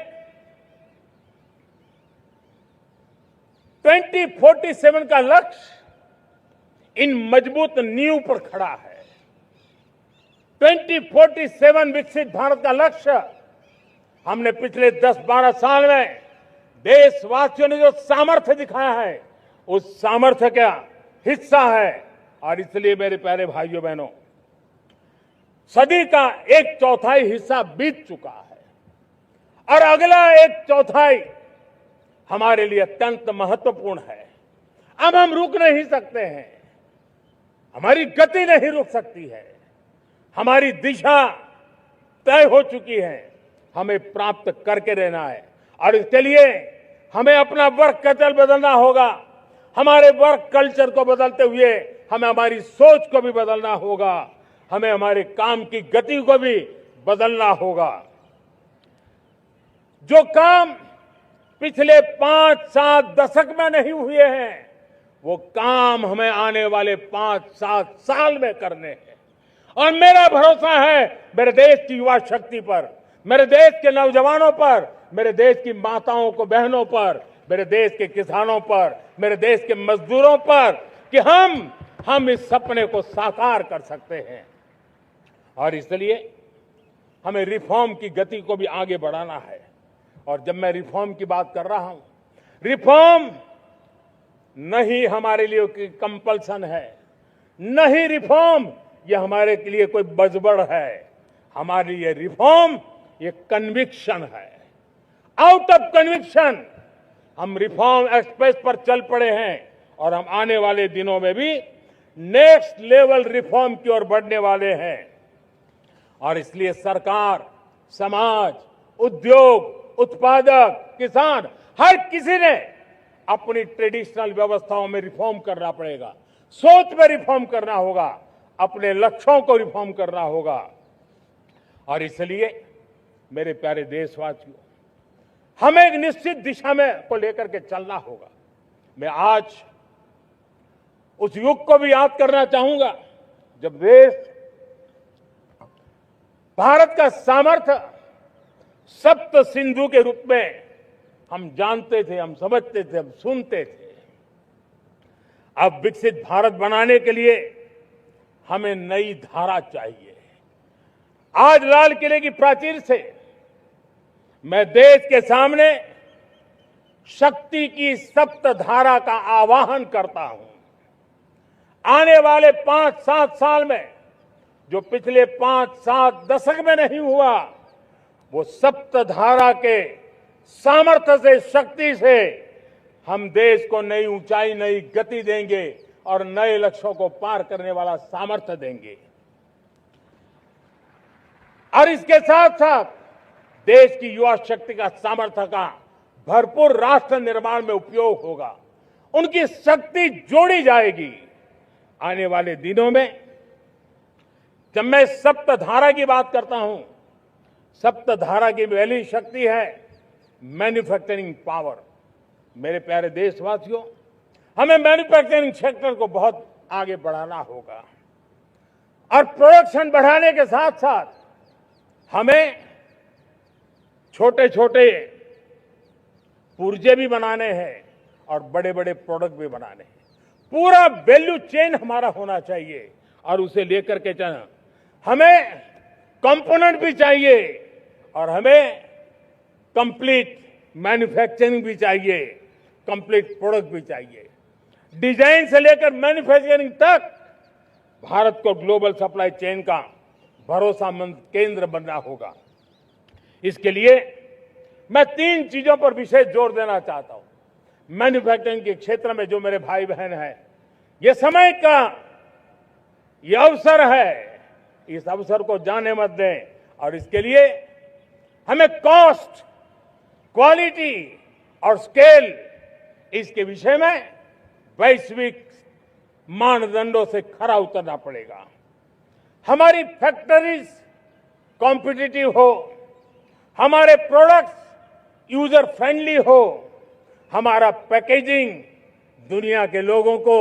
2047 का लक्ष्य इन मजबूत नींव पर खड़ा है। 2047 विकसित भारत का लक्ष्य हमने पिछले 10-12 साल में देशवासियों ने जो सामर्थ्य दिखाया है उस सामर्थ्य का हिस्सा है। और इसलिए मेरे प्यारे भाइयों बहनों, सदी का 1/4 हिस्सा बीत चुका है और अगला 1/4 हमारे लिए अत्यंत महत्वपूर्ण है। अब हम रुक नहीं सकते हैं, हमारी गति नहीं रुक सकती है, हमारी दिशा तय हो चुकी है, हमें प्राप्त करके रहना है। और इसके लिए हमें अपना वर्क कल्चर बदलना होगा। हमारे वर्क कल्चर को बदलते हुए हमें हमारी सोच को भी बदलना होगा, हमें हमारे काम की गति को भी बदलना होगा। जो काम पिछले 5-7 दशक में नहीं हुए हैं वो काम हमें आने वाले 5-7 साल में करने हैं। और मेरा भरोसा है मेरे देश की युवा शक्ति पर, मेरे देश के नौजवानों पर, मेरे देश की माताओं को बहनों पर, मेरे देश के किसानों पर, मेरे देश के मजदूरों पर कि हम इस सपने को साकार कर सकते हैं। और इसलिए हमें रिफॉर्म की गति को भी आगे बढ़ाना है। और जब मैं रिफॉर्म की बात कर रहा हूं, रिफॉर्म नहीं हमारे लिए कोई कंपल्सन है, नहीं रिफॉर्म ये हमारे के लिए कोई बजबड़ है। हमारे लिए रिफॉर्म ये कन्विक्शन है। आउट ऑफ कन्विक्शन हम रिफॉर्म एक्सप्रेस पर चल पड़े हैं और हम आने वाले दिनों में भी नेक्स्ट लेवल रिफॉर्म की ओर बढ़ने वाले हैं। और इसलिए सरकार, समाज, उद्योग, उत्पादक, किसान, हर किसी ने अपनी ट्रेडिशनल व्यवस्थाओं में रिफॉर्म करना पड़ेगा, सोच में रिफॉर्म करना होगा, अपने लक्ष्यों को रिफॉर्म करना होगा। और इसलिए मेरे प्यारे देशवासियों, हमें एक निश्चित दिशा में को लेकर के चलना होगा। मैं आज उस युग को भी याद करना चाहूंगा जब देश, भारत का सामर्थ्य सप्त सिंधु के रूप में हम जानते थे, हम समझते थे, हम सुनते थे। अब विकसित भारत बनाने के लिए हमें नई धारा चाहिए। आज लाल किले की प्राचीर से मैं देश के सामने शक्ति की सप्त धारा का आवाहन करता हूं। आने वाले 5-7 साल में जो पिछले 5-7 दशक में नहीं हुआ, वो सप्तधारा के सामर्थ्य से, शक्ति से हम देश को नई ऊंचाई, नई गति देंगे और नए लक्ष्यों को पार करने वाला सामर्थ्य देंगे। और इसके साथ साथ देश की युवा शक्ति का सामर्थ्य का भरपूर राष्ट्र निर्माण में उपयोग होगा, उनकी शक्ति जोड़ी जाएगी। आने वाले दिनों में जब मैं सप्तधारा की बात करता हूं, सप्तधारा की पहली शक्ति है मैन्युफैक्चरिंग पावर। मेरे प्यारे देशवासियों, हमें मैन्युफैक्चरिंग सेक्टर को बहुत आगे बढ़ाना होगा और प्रोडक्शन बढ़ाने के साथ साथ हमें छोटे छोटे पुर्जे भी बनाने हैं और बड़े बड़े प्रोडक्ट भी बनाने हैं। पूरा वैल्यू चेन हमारा होना चाहिए और उसे लेकर के चलना। हमें कंपोनेंट भी चाहिए और हमें कंप्लीट मैन्युफैक्चरिंग भी चाहिए, कंप्लीट प्रोडक्ट भी चाहिए। डिजाइन से लेकर मैन्युफैक्चरिंग तक भारत को ग्लोबल सप्लाई चेन का भरोसामंद केंद्र बनना होगा। इसके लिए मैं 3 चीजों पर विशेष जोर देना चाहता हूं। मैन्युफैक्चरिंग के क्षेत्र में जो मेरे भाई बहन हैं, ये समय का ये अवसर है, इस अवसर को जाने मत दें। और इसके लिए हमें कॉस्ट, क्वालिटी और स्केल, इसके विषय में वैश्विक मानदंडों से खरा उतरना पड़ेगा। हमारी फैक्ट्रीज कॉम्पिटिटिव हो, हमारे प्रोडक्ट्स यूजर फ्रेंडली हो, हमारा पैकेजिंग दुनिया के लोगों को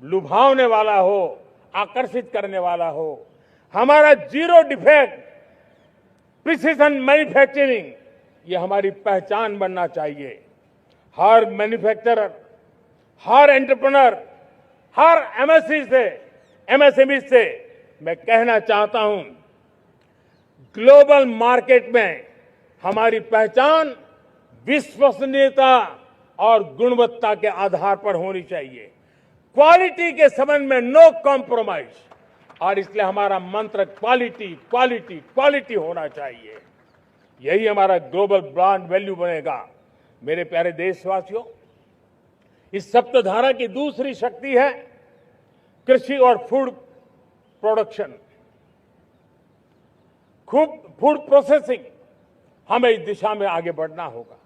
लुभावने वाला हो, आकर्षित करने वाला हो, हमारा जीरो डिफेक्ट प्रिसिजन मैन्युफैक्चरिंग, ये हमारी पहचान बनना चाहिए। हर मैन्युफैक्चरर, हर एंटरप्रेन्योर, हर एमएसएमई से मैं कहना चाहता हूं, ग्लोबल मार्केट में हमारी पहचान विश्वसनीयता और गुणवत्ता के आधार पर होनी चाहिए। क्वालिटी के संबंध में नो कॉम्प्रोमाइज, और इसलिए हमारा मंत्र क्वालिटी, क्वालिटी, क्वालिटी होना चाहिए। यही हमारा ग्लोबल ब्रांड वैल्यू बनेगा। मेरे प्यारे देशवासियों, इस सप्तधारा की दूसरी शक्ति है कृषि और फूड प्रोडक्शन, फूड प्रोसेसिंग। हमें इस दिशा में आगे बढ़ना होगा।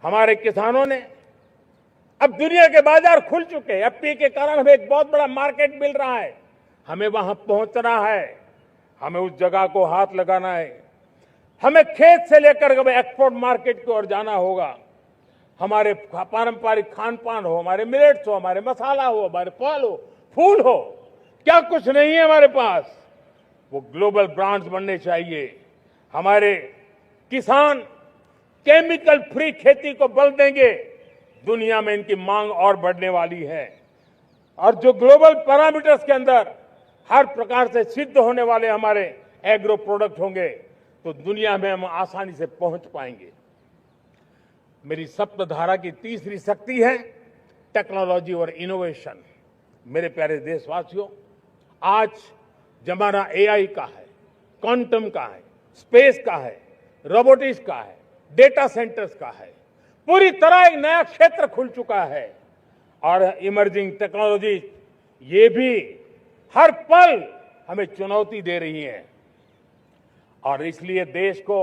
हमारे किसानों ने, अब दुनिया के बाजार खुल चुके हैं, एफपीए के कारण हमें एक बहुत बड़ा मार्केट मिल रहा है। हमें वहां पहुंचना है, हमें उस जगह को हाथ लगाना है। हमें खेत से लेकर एक्सपोर्ट मार्केट की ओर जाना होगा। हमारे पारंपरिक खान पान हो, हमारे मिलेट्स हो, हमारे मसाला हो, हमारे फल हो, फूल हो, क्या कुछ नहीं है हमारे पास, वो ग्लोबल ब्रांड्स बनने चाहिए। हमारे किसान केमिकल फ्री खेती को बल देंगे, दुनिया में इनकी मांग और बढ़ने वाली है। और जो ग्लोबल पैरामीटर्स के अंदर हर प्रकार से सिद्ध होने वाले हमारे एग्रो प्रोडक्ट होंगे, तो दुनिया में हम आसानी से पहुंच पाएंगे। मेरी सप्तधारा की तीसरी शक्ति है टेक्नोलॉजी और इनोवेशन। मेरे प्यारे देशवासियों, आज जमाना एआई का है, क्वांटम का है, स्पेस का है, रोबोटिक्स का है, डेटा सेंटर्स का है। पूरी तरह एक नया क्षेत्र खुल चुका है और इमर्जिंग टेक्नोलॉजी ये भी हर पल हमें चुनौती दे रही है। और इसलिए देश को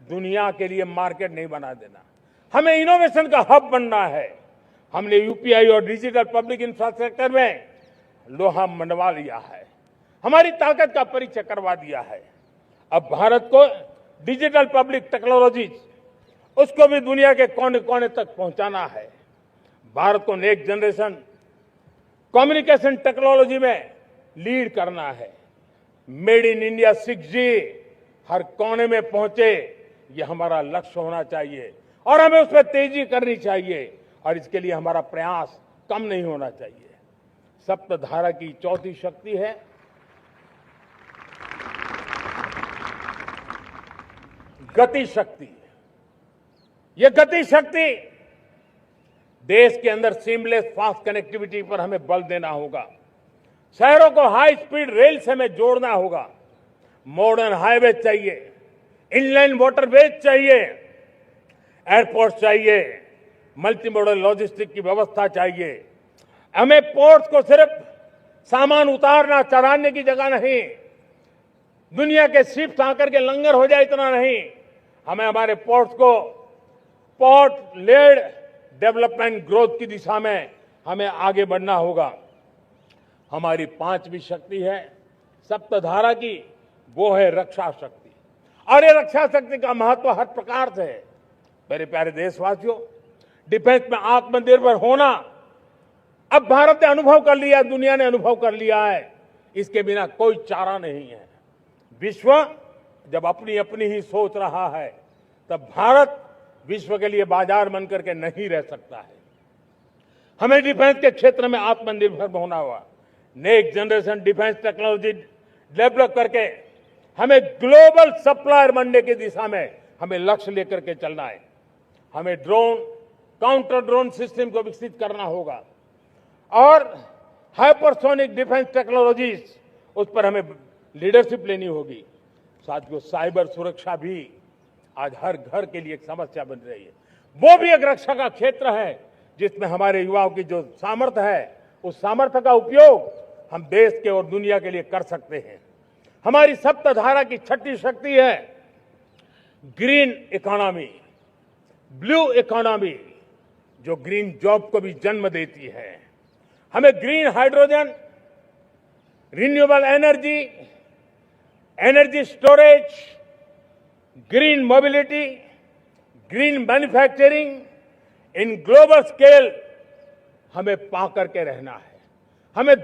दुनिया के लिए मार्केट नहीं बना देना, हमें इनोवेशन का हब बनना है। हमने यूपीआई और डिजिटल पब्लिक इंफ्रास्ट्रक्चर में लोहा मनवा लिया है, हमारी ताकत का परिचय करवा दिया है। अब भारत को डिजिटल पब्लिक टेक्नोलॉजी, उसको भी दुनिया के कोने कोने तक पहुंचाना है। भारत को नेक्स्ट जनरेशन कम्युनिकेशन टेक्नोलॉजी में लीड करना है। मेड इन इंडिया 6G हर कोने में पहुंचे, ये हमारा लक्ष्य होना चाहिए और हमें उस पर तेजी करनी चाहिए। और इसके लिए हमारा प्रयास कम नहीं होना चाहिए। सप्तधारा की चौथी शक्ति है गति शक्ति। ये गति शक्ति देश के अंदर सीमलेस फास्ट कनेक्टिविटी पर हमें बल देना होगा। शहरों को हाई स्पीड रेल से हमें जोड़ना होगा। मॉडर्न हाईवे चाहिए, इनलाइन वाटरवेज चाहिए, एयरपोर्ट चाहिए, मल्टी मॉडल लॉजिस्टिक की व्यवस्था चाहिए। हमें पोर्ट्स को सिर्फ सामान उतारना चढ़ाने की जगह नहीं, दुनिया के शिप्स आकर के लंगर हो जाए इतना नहीं, हमें हमारे पोर्ट्स को पोर्ट लेड डेवलपमेंट ग्रोथ की दिशा में हमें आगे बढ़ना होगा। हमारी पांचवी शक्ति है सप्तधारा की, वो है रक्षा शक्ति। और ये रक्षा शक्ति का महत्व हर प्रकार से है। मेरे प्यारे देशवासियों, डिफेंस में आत्मनिर्भर होना अब भारत ने अनुभव कर लिया, दुनिया ने अनुभव कर लिया है, इसके बिना कोई चारा नहीं है। विश्व जब अपनी अपनी ही सोच रहा है, तब भारत विश्व के लिए बाजार बन करके नहीं रह सकता है। हमें डिफेंस के क्षेत्र में आत्मनिर्भर होना होगा। Next generation defence technology develop करके हमें ग्लोबल सप्लायर बनने की दिशा में हमें लक्ष्य लेकर के चलना है। हमें ड्रोन, काउंटर ड्रोन सिस्टम को विकसित करना होगा और हाइपरसोनिक डिफेंस टेक्नोलॉजीज, उस पर हमें लीडरशिप लेनी होगी। साथियों, साइबर सुरक्षा भी आज हर घर के लिए एक समस्या बन रही है। वो भी एक रक्षा का क्षेत्र है जिसमें हमारे युवाओं की जो सामर्थ्य है, उस सामर्थ्य का उपयोग हम देश के और दुनिया के लिए कर सकते हैं। हमारी सप्तधारा की छठी शक्ति है ग्रीन इकोनॉमी, ब्लू इकोनॉमी, जो ग्रीन जॉब को भी जन्म देती है। हमें green hydrogen, renewable energy, energy storage, green mobility, green manufacturing in global scale हमें पा करके रहना है। हमें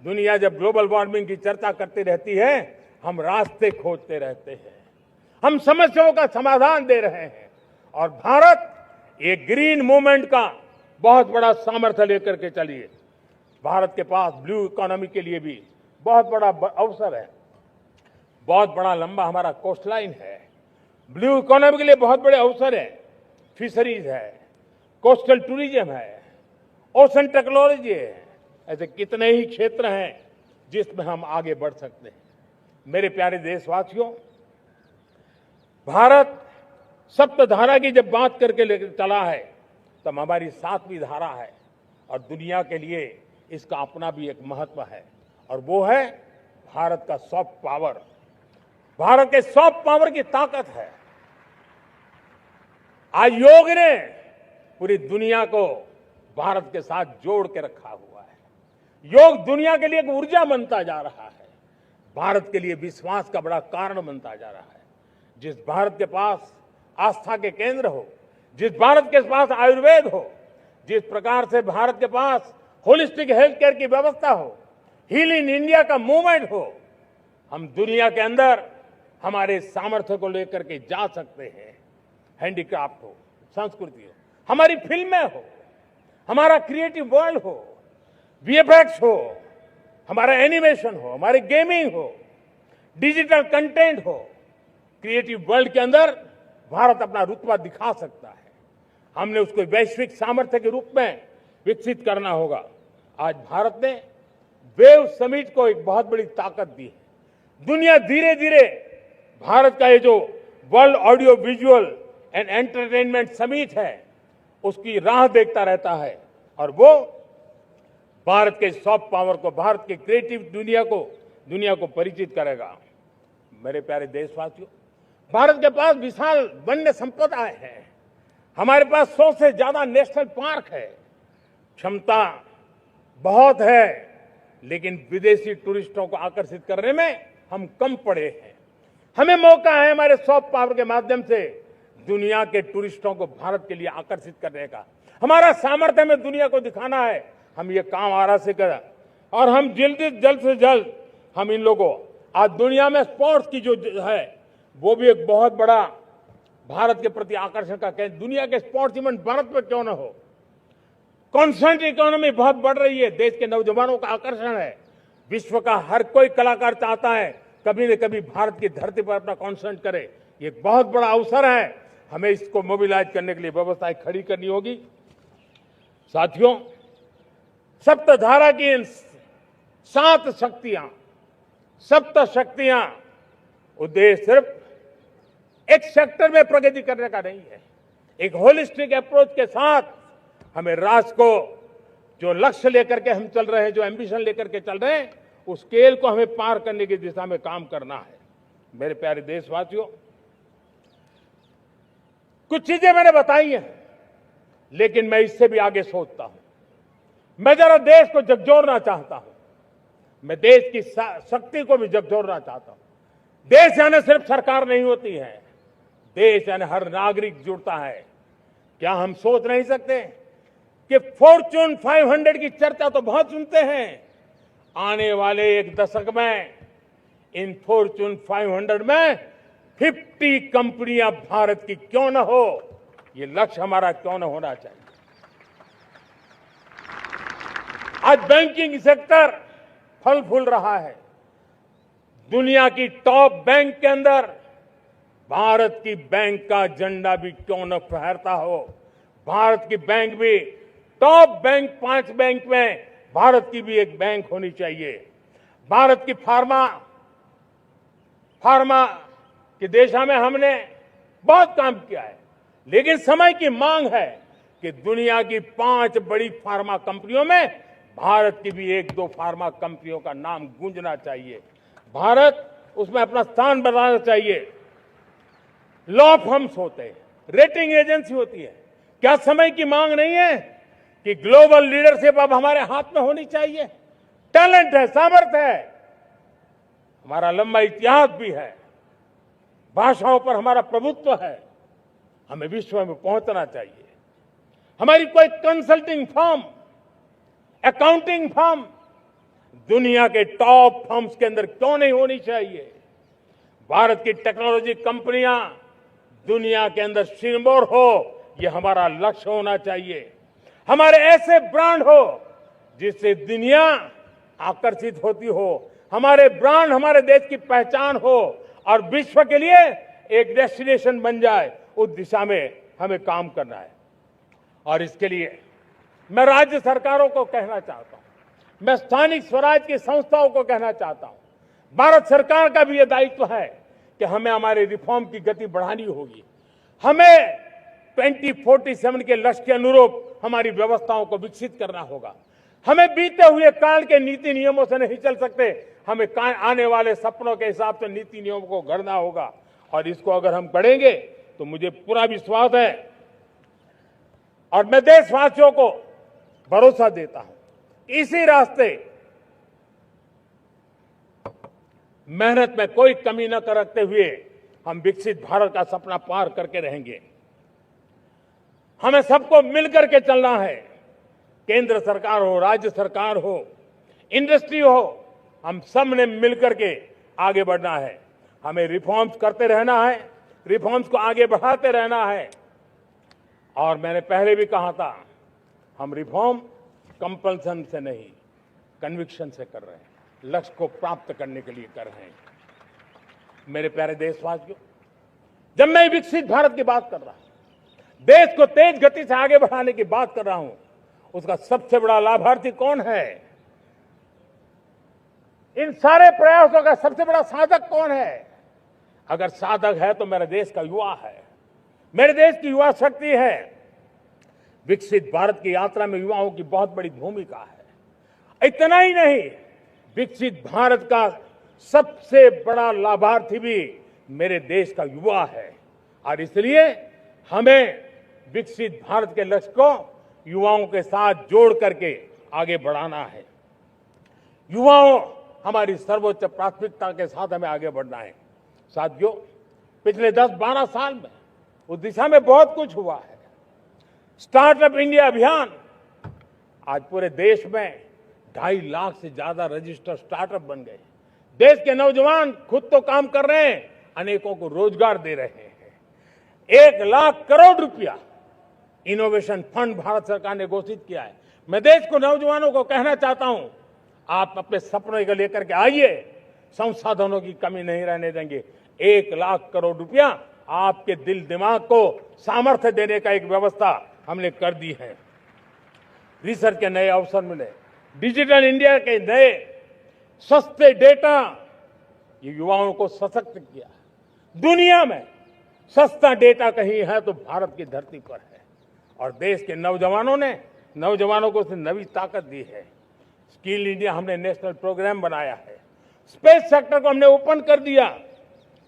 दुनिया जब ग्लोबल वार्मिंग की चर्चा करती रहती है, हम रास्ते खोजते रहते हैं, हम समस्याओं का समाधान दे रहे हैं। और भारत ये ग्रीन मूवमेंट का बहुत बड़ा सामर्थ्य लेकर के चलिए। भारत के पास ब्लू इकोनॉमी के लिए भी बहुत बड़ा अवसर है। बहुत बड़ा लंबा हमारा कोस्ट लाइन है। ब्लू इकोनॉमी के लिए बहुत बड़े अवसर है। फिशरीज है, कोस्टल टूरिज्म है, ओशन टेक्नोलॉजी है। ऐसे कितने ही क्षेत्र हैं जिसमें हम आगे बढ़ सकते हैं। मेरे प्यारे देशवासियों, भारत सप्तधारा की जब बात करके लेकर चला है, तब हमारी सातवीं धारा है और दुनिया के लिए इसका अपना भी एक महत्व है, और वो है भारत का सॉफ्ट पावर। भारत के सॉफ्ट पावर की ताकत है। आज योग ने पूरी दुनिया को भारत के साथ जोड़ के रखा हुआ है। योग दुनिया के लिए एक ऊर्जा बनता जा रहा है, भारत के लिए विश्वास का बड़ा कारण बनता जा रहा है। जिस भारत के पास आस्था के केंद्र हो, जिस भारत के पास आयुर्वेद हो, जिस प्रकार से भारत के पास होलिस्टिक हेल्थ केयर की व्यवस्था हो, हील इन इंडिया का मूवमेंट हो, हम दुनिया के अंदर हमारे सामर्थ्य को लेकर के जा सकते हैं। हैंडीक्राफ्ट हो, संस्कृति हो, हमारी फिल्में हो, हमारा क्रिएटिव वर्ल्ड हो, वीएफएक्स हो, हमारा एनिमेशन हो, हमारी गेमिंग हो, डिजिटल कंटेंट हो, क्रिएटिव वर्ल्ड के अंदर भारत अपना रुतबा दिखा सकता है। हमने उसको वैश्विक सामर्थ्य के रूप में विकसित करना होगा। आज भारत ने वेव समिट को एक बहुत बड़ी ताकत दी है। दुनिया धीरे धीरे भारत का ये जो world audio visual and entertainment summit है, उसकी राह देखता रहता है, और वो भारत के सॉफ्ट पावर को, भारत के क्रिएटिव दुनिया को परिचित करेगा। मेरे प्यारे देशवासियों, भारत के पास विशाल वन्य संपदा है। हमारे पास 100 से ज्यादा नेशनल पार्क है। क्षमता बहुत है, लेकिन विदेशी टूरिस्टों को आकर्षित करने में हम कम पड़े हैं। हमें मौका है हमारे सॉफ्ट पावर के माध्यम से दुनिया के टूरिस्टों को भारत के लिए आकर्षित करने का। हमारा सामर्थ्य में दुनिया को दिखाना है। हम ये काम आरा से करें, और हम जल्द से जल्द हम इन लोगों, आज दुनिया में स्पोर्ट्स की जो है, वो भी एक बहुत बड़ा भारत के प्रति आकर्षण का केंद्र। दुनिया के स्पोर्ट्स इवेंट भारत में क्यों ना हो। कॉन्स्टेंट इकोनॉमी बहुत बढ़ रही है, देश के नौजवानों का आकर्षण है। विश्व का हर कोई कलाकार चाहता है कभी न कभी भारत की धरती पर अपना कॉन्सर्ट करे। ये एक बहुत बड़ा अवसर है, हमें इसको मोबिलाइज करने के लिए व्यवस्थाएं खड़ी करनी होगी। साथियों, सप्तधारा की 7 शक्तियां, सप्त शक्तियां, उद्देश्य सिर्फ एक सेक्टर में प्रगति करने का नहीं है। एक होलिस्टिक अप्रोच के साथ हमें राष्ट्र को जो लक्ष्य लेकर के हम चल रहे हैं, जो एम्बिशन लेकर के चल रहे हैं, उस स्केल को हमें पार करने की दिशा में काम करना है। मेरे प्यारे देशवासियों, कुछ चीजें मैंने बताई हैं, लेकिन मैं इससे भी आगे सोचता हूं। मैं जरा देश को झकझोरना चाहता हूं। मैं देश की शक्ति को भी झकझोरना चाहता हूं। देश यानी सिर्फ सरकार नहीं होती है, देश यानी हर नागरिक जुड़ता है। क्या हम सोच नहीं सकते कि फॉर्च्यून 500 की चर्चा तो बहुत सुनते हैं, आने वाले एक दशक में इन फॉर्च्यून 500 में 50 कंपनियां भारत की क्यों न हो, ये लक्ष्य हमारा क्यों न होना चाहिए। आज बैंकिंग सेक्टर फल फूल रहा है। दुनिया की टॉप बैंक के अंदर भारत की बैंक का झंडा भी क्यों न फहरता हो। भारत की बैंक भी टॉप बैंक 5 बैंक में भारत की भी एक बैंक होनी चाहिए। भारत की फार्मा की दिशा में हमने बहुत काम किया है, लेकिन समय की मांग है कि दुनिया की 5 बड़ी फार्मा कंपनियों में भारत की भी 1-2 फार्मा कंपनियों का नाम गूंजना चाहिए। भारत उसमें अपना स्थान बनाना चाहिए। लॉ फर्म्स होते हैं, रेटिंग एजेंसी होती है। क्या समय की मांग नहीं है कि ग्लोबल लीडरशिप अब हमारे हाथ में होनी चाहिए? टैलेंट है, सामर्थ्य है, हमारा लंबा इतिहास भी है, भाषाओं पर हमारा प्रभुत्व है। हमें विश्व में पहुंचना चाहिए। हमारी कोई कंसल्टिंग फर्म, अकाउंटिंग फर्म दुनिया के टॉप फर्म्स के अंदर क्यों नहीं होनी चाहिए? भारत की टेक्नोलॉजी कंपनियां दुनिया के अंदर सिरमौर हो, यह हमारा लक्ष्य होना चाहिए। हमारे ऐसे ब्रांड हो जिससे दुनिया आकर्षित होती हो, हमारे ब्रांड हमारे देश की पहचान हो और विश्व के लिए एक डेस्टिनेशन बन जाए, उस दिशा में हमें काम करना है। और इसके लिए मैं राज्य सरकारों को कहना चाहता हूं, मैं स्थानिक स्वराज की संस्थाओं को कहना चाहता हूं, भारत सरकार का भी यह दायित्व है कि हमें हमारे रिफॉर्म की गति बढ़ानी होगी। हमें 2047 के लक्ष्य के अनुरूप हमारी व्यवस्थाओं को विकसित करना होगा। हमें बीते हुए काल के नीति नियमों से नहीं चल सकते, हमें आने वाले सपनों के हिसाब से नीति नियमों को गढ़ना होगा। और इसको अगर हम पढ़ेंगे तो मुझे पूरा विश्वास है और मैं देशवासियों को भरोसा देता हूं, इसी रास्ते मेहनत में कोई कमी न करते हुए हम विकसित भारत का सपना पार करके रहेंगे। हमें सबको मिलकर के चलना है। केंद्र सरकार हो, राज्य सरकार हो, इंडस्ट्री हो, हम सब ने मिलकर के आगे बढ़ना है। हमें रिफॉर्म्स करते रहना है, रिफॉर्म्स को आगे बढ़ाते रहना है। और मैंने पहले भी कहा था, हम रिफॉर्म कंपल्सन से नहीं, कन्विक्शन से कर रहे हैं, लक्ष्य को प्राप्त करने के लिए कर रहे हैं। मेरे प्यारे देशवासियों, जब मैं विकसित भारत की बात कर रहा हूं, देश को तेज गति से आगे बढ़ाने की बात कर रहा हूं, उसका सबसे बड़ा लाभार्थी कौन है? इन सारे प्रयासों का सबसे बड़ा साधक कौन है? अगर साधक है तो मेरे देश का युवा है, मेरे देश की युवा शक्ति है। विकसित भारत की यात्रा में युवाओं की बहुत बड़ी भूमिका है। इतना ही नहीं, विकसित भारत का सबसे बड़ा लाभार्थी भी मेरे देश का युवा है। और इसलिए हमें विकसित भारत के लक्ष्य को युवाओं के साथ जोड़ करके आगे बढ़ाना है। युवाओं हमारी सर्वोच्च प्राथमिकता के साथ हमें आगे बढ़ना है। साथियों, पिछले 10-12 साल में उस दिशा में बहुत कुछ हुआ है। स्टार्टअप इंडिया अभियान, आज पूरे देश में 2.5 लाख से ज्यादा रजिस्टर्ड स्टार्टअप बन गए। देश के नौजवान खुद तो काम कर रहे हैं, अनेकों को रोजगार दे रहे हैं। 1 लाख करोड़ रुपया इनोवेशन फंड भारत सरकार ने घोषित किया है। मैं देश को, नौजवानों को कहना चाहता हूं, आप अपने सपनों को लेकर के आइए, संसाधनों की कमी नहीं रहने देंगे। 1 लाख करोड़ रुपया आपके दिल दिमाग को सामर्थ्य देने का एक व्यवस्था हमने कर दी है। रिसर्च के नए अवसर मिले, डिजिटल इंडिया के नए सस्ते डेटा, ये युवाओं को सशक्त किया। दुनिया में सस्ता डेटा कहीं है तो भारत की धरती पर है। और देश के नौजवानों को उसने नई ताकत दी है। स्किल इंडिया हमने नेशनल प्रोग्राम बनाया है। स्पेस सेक्टर को हमने ओपन कर दिया।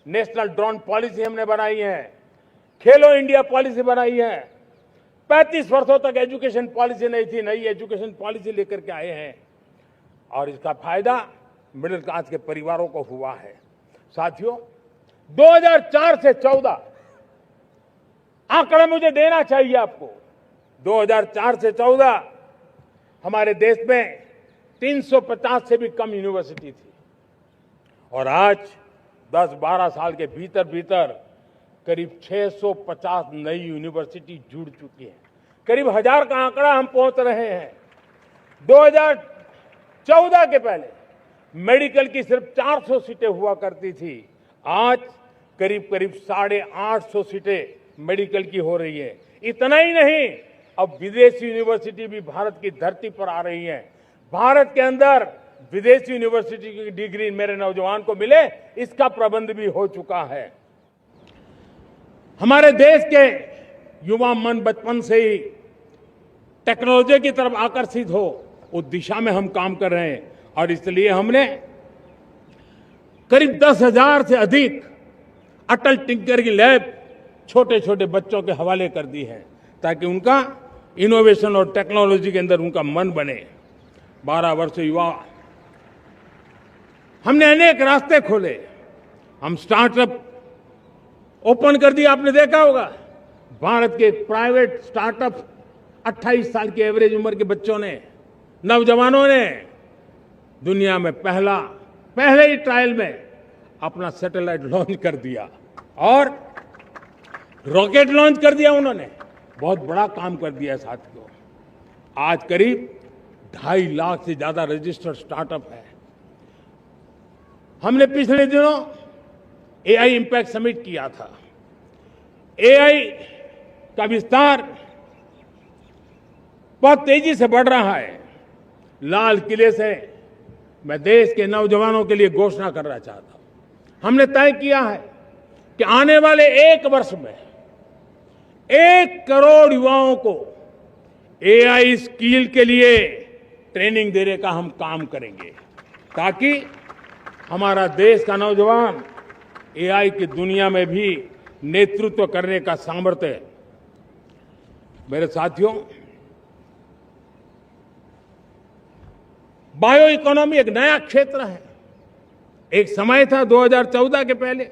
नेशनल ड्रोन पॉलिसी हमने बनाई है। खेलो इंडिया पॉलिसी बनाई है। 35 वर्षों तक एजुकेशन पॉलिसी नहीं थी, नई एजुकेशन पॉलिसी लेकर के आए हैं और इसका फायदा मिडिल क्लास के परिवारों को हुआ है। साथियों, 2004 से 14 आंकड़ा मुझे देना चाहिए आपको। 2004 से 14 हमारे देश में 350 से भी कम यूनिवर्सिटी थी और आज 10-12 साल के भीतर भीतर करीब 650 नई यूनिवर्सिटी जुड़ चुकी है। करीब 1000 का आंकड़ा हम पहुंच रहे हैं। 2014 के पहले मेडिकल की सिर्फ 400 सीटें हुआ करती थी। आज करीब 850 सीटें मेडिकल की हो रही है। इतना ही नहीं, अब विदेशी यूनिवर्सिटी भी भारत की धरती पर आ रही है। भारत के अंदर विदेशी यूनिवर्सिटी की डिग्री मेरे नौजवान को मिले, इसका प्रबंध भी हो चुका है। हमारे देश के युवा मन बचपन से ही टेक्नोलॉजी की तरफ आकर्षित हो, उस दिशा में हम काम कर रहे हैं और इसलिए हमने करीब 10,000 से अधिक अटल टिंकरिंग लैब छोटे छोटे बच्चों के हवाले कर दी है ताकि उनका इनोवेशन और टेक्नोलॉजी के अंदर उनका मन बने। 12 वर्ष युवा हमने अनेक रास्ते खोले। हम स्टार्टअप ओपन कर दिया। आपने देखा होगा भारत के प्राइवेट स्टार्टअप 28 साल की एवरेज उम्र के बच्चों ने, नौजवानों ने दुनिया में पहले ही ट्रायल में अपना सैटेलाइट लॉन्च कर दिया और रॉकेट लॉन्च कर दिया। उन्होंने बहुत बड़ा काम कर दिया है साथियों। आज करीब 2.5 लाख से ज्यादा रजिस्टर्ड स्टार्टअप है। हमने पिछले दिनों एआई इंपैक्ट समिट किया था। एआई का विस्तार बहुत तेजी से बढ़ रहा है। लाल किले से मैं देश के नौजवानों के लिए घोषणा करना चाहता हूं। हमने तय किया है कि आने वाले 1 वर्ष में 1 करोड़ युवाओं को एआई स्किल के लिए ट्रेनिंग देने का हम काम करेंगे ताकि हमारा देश का नौजवान एआई की दुनिया में भी नेतृत्व करने का सामर्थ्य। मेरे साथियों, बायो इकोनॉमी एक नया क्षेत्र है। एक समय था 2014 के पहले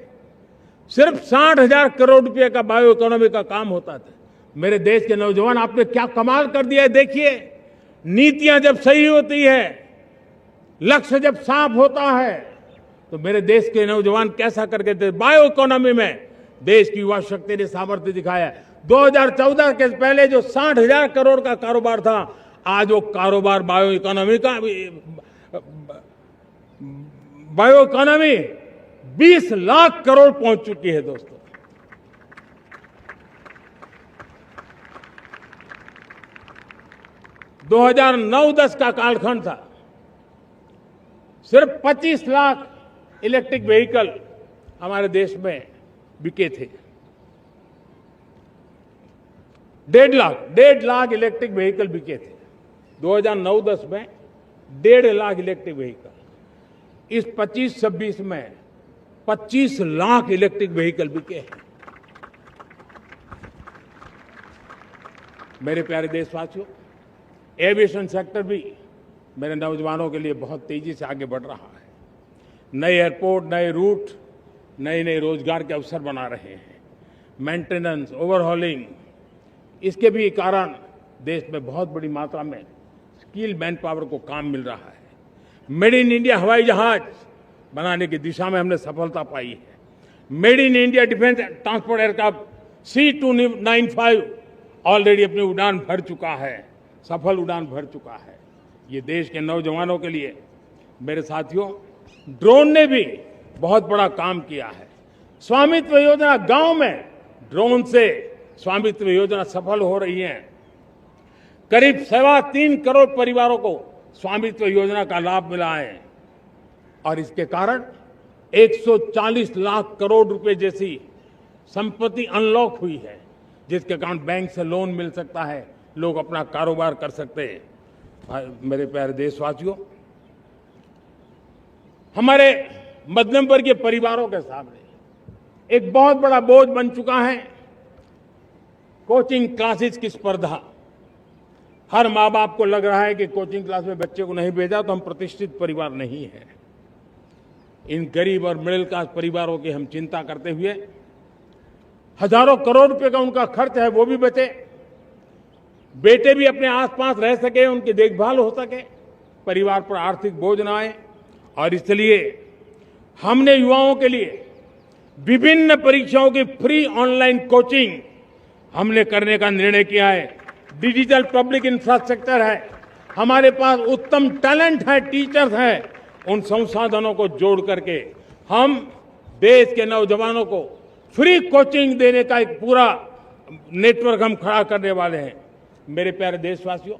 सिर्फ 60,000 करोड़ रुपए का बायो इकोनॉमी का काम होता था। मेरे देश के नौजवान, आपने क्या कमाल कर दिया है। देखिए, नीतियां जब सही होती है, लक्ष्य जब साफ होता है तो मेरे देश के नौजवान कैसा करके थे। बायो इकोनॉमी में देश की युवा शक्ति ने सामर्थ्य दिखाया। 2014 के पहले जो 60,000 करोड़ का कारोबार था, आज वो कारोबार बायो इकोनॉमी 20 लाख करोड़ पहुंच चुकी है। दोस्तों, दो 2009-10 का कालखंड था, सिर्फ 25 लाख इलेक्ट्रिक व्हीकल हमारे देश में बिके थे। 1.5 लाख इलेक्ट्रिक व्हीकल बिके थे 2009-10 में। 1.5 लाख इलेक्ट्रिक व्हीकल। इस 25-26 में 25 लाख इलेक्ट्रिक व्हीकल बिके हैं। मेरे प्यारे देशवासियों, एविएशन सेक्टर भी मेरे नौजवानों के लिए बहुत तेजी से आगे बढ़ रहा है। नए एयरपोर्ट, नए रूट, नए रोजगार के अवसर बना रहे हैं। मेंटेनेंस, ओवरहॉलिंग, इसके भी कारण देश में बहुत बड़ी मात्रा में स्किल मैन पावर को काम मिल रहा है। मेड इन इंडिया हवाई जहाज बनाने की दिशा में हमने सफलता पाई है। Made in India defence transport aircraft C295 already अपनी उड़ान भर चुका है, सफल उड़ान भर चुका है। ये देश के नौजवानों के लिए, मेरे साथियों, ड्रोन ने भी बहुत बड़ा काम किया है। स्वामित्व योजना, गांव में ड्रोन से स्वामित्व योजना सफल हो रही है। करीब 3.25 करोड़ परिवारों को स्वामित्व योजना का लाभ मिला है। और इसके कारण 140 लाख करोड़ रुपए जैसी संपत्ति अनलॉक हुई है, जिसके कारण बैंक से लोन मिल सकता है, लोग अपना कारोबार कर सकते हैं। मेरे प्यारे देशवासियों, हमारे मध्यम वर्गीय परिवारों के सामने एक बहुत बड़ा बोझ बन चुका है कोचिंग क्लासेस की स्पर्धा। हर माँ बाप को लग रहा है कि कोचिंग क्लास में बच्चे को नहीं भेजा तो हम प्रतिष्ठित परिवार नहीं है। इन गरीब और मिडिल क्लास परिवारों की हम चिंता करते हुए हजारों करोड़ रुपए का उनका खर्च है वो भी बचे, बेटे भी अपने आसपास रह सके, उनकी देखभाल हो सके, परिवार पर आर्थिक बोझ न आए। और इसलिए हमने युवाओं के लिए विभिन्न परीक्षाओं की फ्री ऑनलाइन कोचिंग हमने करने का निर्णय किया है। डिजिटल पब्लिक इंफ्रास्ट्रक्चर है, हमारे पास उत्तम टैलेंट है, टीचर्स हैं, उन संसाधनों को जोड़ करके हम देश के नौजवानों को फ्री कोचिंग देने का एक पूरा नेटवर्क हम खड़ा करने वाले हैं। मेरे प्यारे देशवासियों,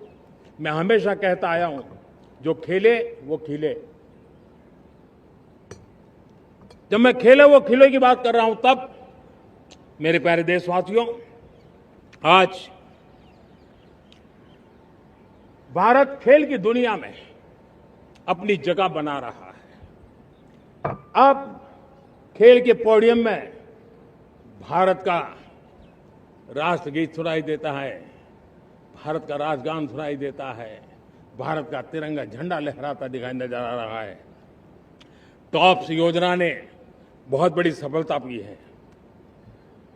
मैं हमेशा कहता आया हूं, जो खेले वो खिले। जब मैं खेले वो खिले की बात कर रहा हूं, तब मेरे प्यारे देशवासियों, आज भारत खेल की दुनिया में अपनी जगह बना रहा है। अब खेल के पोडियम में भारत का राष्ट्रगीत सुनाई देता है, भारत का राष्ट्रगान सुनाई देता है, भारत का तिरंगा झंडा लहराता दिखाई नजर आ रहा है। टॉप्स योजना ने बहुत बड़ी सफलता पाई है।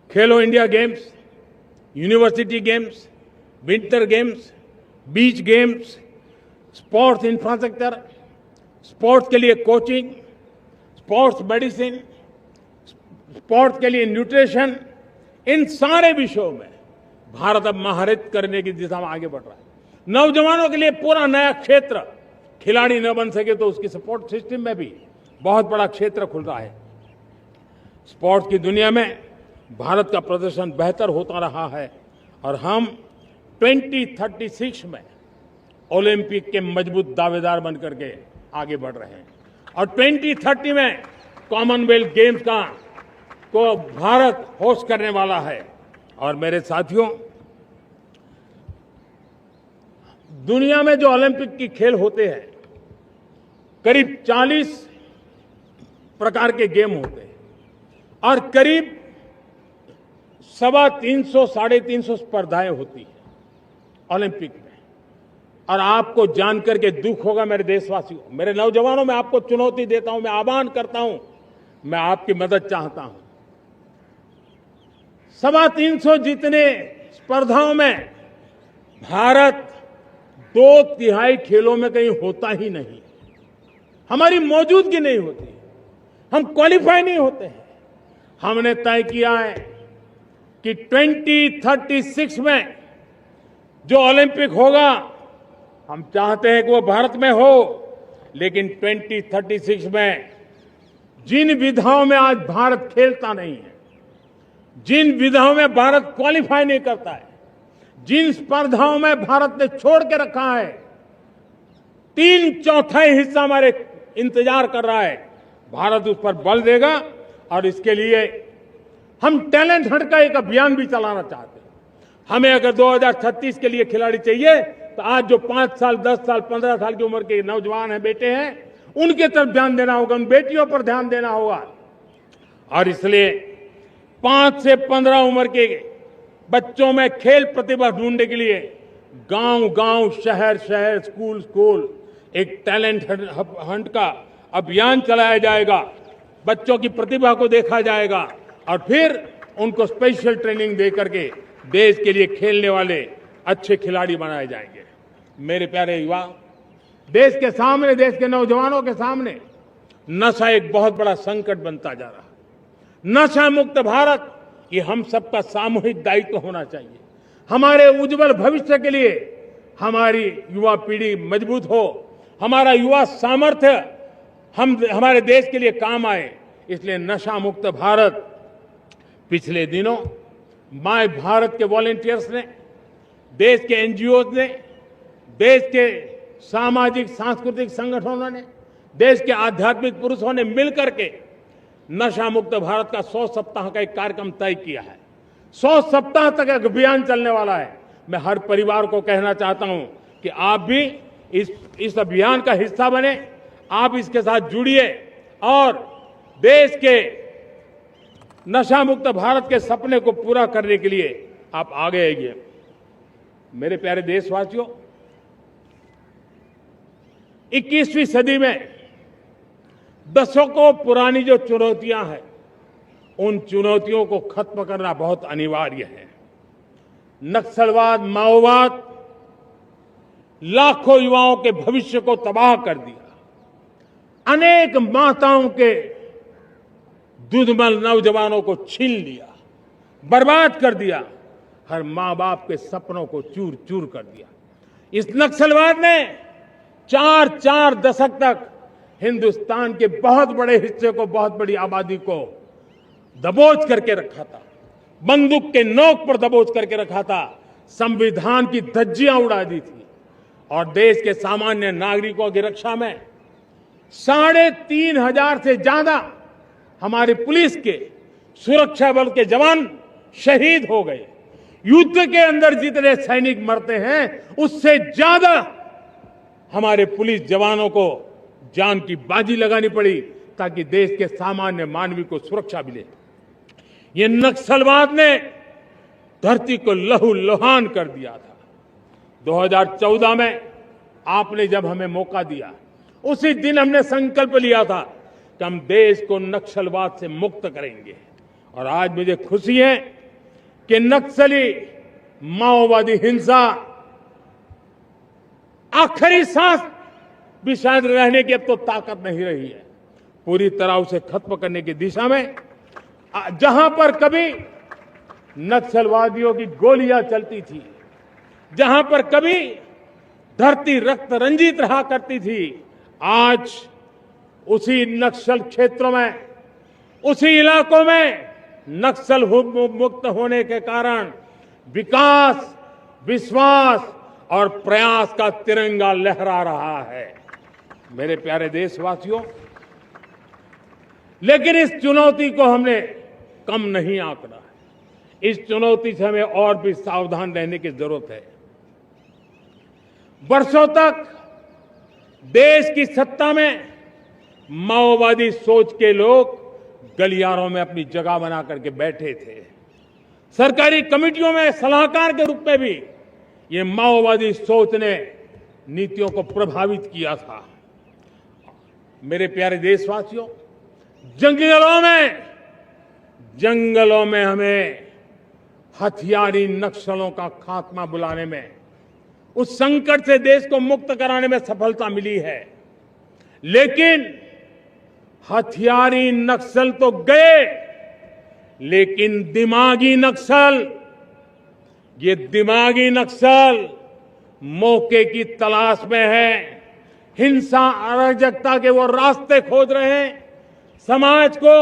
खेलो India games, university games, winter games, beach games, sports infrastructure, sports के लिए कोचिंग, स्पोर्ट्स मेडिसिन, स्पोर्ट्स के लिए न्यूट्रिशन, इन सारे विषयों में भारत अब महारत करने की दिशा में आगे बढ़ रहा है। नौजवानों के लिए पूरा नया क्षेत्र, खिलाड़ी न बन सके तो उसकी सपोर्ट सिस्टम में भी बहुत बड़ा क्षेत्र खुल रहा है। स्पोर्ट्स की दुनिया में भारत का प्रदर्शन बेहतर होता रहा है और हम 2036 में ओलंपिक के मजबूत दावेदार बनकर के आगे बढ़ रहे हैं और 2030 में कॉमनवेल्थ गेम्स को भारत होस्ट करने वाला है। और मेरे साथियों, दुनिया में जो ओलंपिक की खेल होते हैं, करीब 40 प्रकार के गेम होते हैं और करीब 350 साढ़े 350 स्पर्धाएं होती हैं ओलंपिक में। और आपको जानकर के दुख होगा मेरे देशवासियों, मेरे नौजवानों, मैं आपको चुनौती देता हूं, मैं आह्वान करता हूं, मैं आपकी मदद चाहता हूं। 350 जितने स्पर्धाओं में भारत 2/3 खेलों में कहीं होता ही नहीं, हमारी मौजूदगी नहीं होती, हम क्वालिफाई नहीं होते हैं। हमने तय किया है कि 2036 में जो ओलंपिक होगा, हम चाहते हैं कि वो भारत में हो, लेकिन 2036 में जिन विधाओं में आज भारत खेलता नहीं है, जिन विधाओं में भारत क्वालिफाई नहीं करता है, जिन स्पर्धाओं में भारत ने छोड़ के रखा है, 3/4 हिस्सा हमारे इंतजार कर रहा है। भारत उस पर बल देगा और इसके लिए हम टैलेंट हंट का एक अभियान भी चलाना चाहते हैं। हमें अगर 2036 के लिए खिलाड़ी चाहिए तो आज जो 5 साल, 10 साल, 15 साल की उम्र के नौजवान हैं, बेटे हैं, उनके तरफ ध्यान देना होगा, उन बेटियों पर ध्यान देना होगा। और इसलिए 5 से 15 उम्र के बच्चों में खेल प्रतिभा ढूंढने के लिए गांव-गांव, शहर-शहर, स्कूल-स्कूल एक टैलेंट हंट का अभियान चलाया जाएगा। बच्चों की प्रतिभा को देखा जाएगा और फिर उनको स्पेशल ट्रेनिंग दे करके देश के लिए खेलने वाले अच्छे खिलाड़ी बनाए जाएंगे। मेरे प्यारे युवा, देश के सामने, देश के नौजवानों के सामने नशा एक बहुत बड़ा संकट बनता जा रहा है। नशा मुक्त भारत, ये हम सबका सामूहिक दायित्व होना चाहिए। हमारे उज्जवल भविष्य के लिए हमारी युवा पीढ़ी मजबूत हो, हमारा युवा सामर्थ्य हमारे देश के लिए काम आए, इसलिए नशा मुक्त भारत। पिछले दिनों माय भारत के वॉलंटियर्स ने, देश के एनजीओ ने, देश के सामाजिक सांस्कृतिक संगठनों ने देश के आध्यात्मिक पुरुषों ने मिलकर के नशा मुक्त भारत का 100 सप्ताह का एक कार्यक्रम तय किया है। 100 सप्ताह तक एक अभियान चलने वाला है। मैं हर परिवार को कहना चाहता हूं कि आप भी इस अभियान का हिस्सा बने, आप इसके साथ जुड़िए और देश के नशा मुक्त भारत के सपने को पूरा करने के लिए आप आगे आइए। मेरे प्यारे देशवासियों, 21वीं सदी में दशकों पुरानी जो चुनौतियां हैं, उन चुनौतियों को खत्म करना बहुत अनिवार्य है। नक्सलवाद, माओवाद लाखों युवाओं के भविष्य को तबाह कर दिया, अनेक माताओं के दूधमल नौजवानों को छीन लिया, बर्बाद कर दिया, हर मां बाप के सपनों को चूर चूर कर दिया। इस नक्सलवाद ने 4 दशक तक हिंदुस्तान के बहुत बड़े हिस्से को, बहुत बड़ी आबादी को दबोच करके रखा था, बंदूक के नोक पर दबोच करके रखा था, संविधान की धज्जियां उड़ा दी थी और देश के सामान्य नागरिकों की रक्षा में 3,500 से ज्यादा हमारे पुलिस के, सुरक्षा बल के जवान शहीद हो गए। युद्ध के अंदर जितने सैनिक मरते हैं, उससे ज्यादा हमारे पुलिस जवानों को जान की बाजी लगानी पड़ी ताकि देश के सामान्य मानवी को सुरक्षा मिले। ये नक्सलवाद ने धरती को लहूलुहान कर दिया था। 2014 में आपने जब हमें मौका दिया, उसी दिन हमने संकल्प लिया था कि हम देश को नक्सलवाद से मुक्त करेंगे। और आज मुझे खुशी है कि नक्सली माओवादी हिंसा आखिरी सांस भी शायद रहने की अब तो ताकत नहीं रही है। पूरी तरह उसे खत्म करने की दिशा में जहां पर कभी नक्सलवादियों की गोलियां चलती थी, जहां पर कभी धरती रक्त रंजित रहा करती थी, आज उसी नक्सल क्षेत्रों में, उसी इलाकों में नक्सल मुक्त होने के कारण विकास, विश्वास और प्रयास का तिरंगा लहरा रहा है। मेरे प्यारे देशवासियों, लेकिन इस चुनौती को हमने कम नहीं आंकना है। इस चुनौती से हमें और भी सावधान रहने की जरूरत है। वर्षों तक देश की सत्ता में माओवादी सोच के लोग गलियारों में अपनी जगह बना करके बैठे थे। सरकारी कमेटियों में सलाहकार के रूप में भी ये माओवादी सोच ने नीतियों को प्रभावित किया था। मेरे प्यारे देशवासियों, जंगलों में हमें हथियारी नक्सलों का खात्मा बुलाने में, उस संकट से देश को मुक्त कराने में सफलता मिली है। लेकिन हथियारी नक्सल तो गए, लेकिन दिमागी नक्सल, ये दिमागी नक्सल मौके की तलाश में है। हिंसा, अराजकता के वो रास्ते खोज रहे हैं, समाज को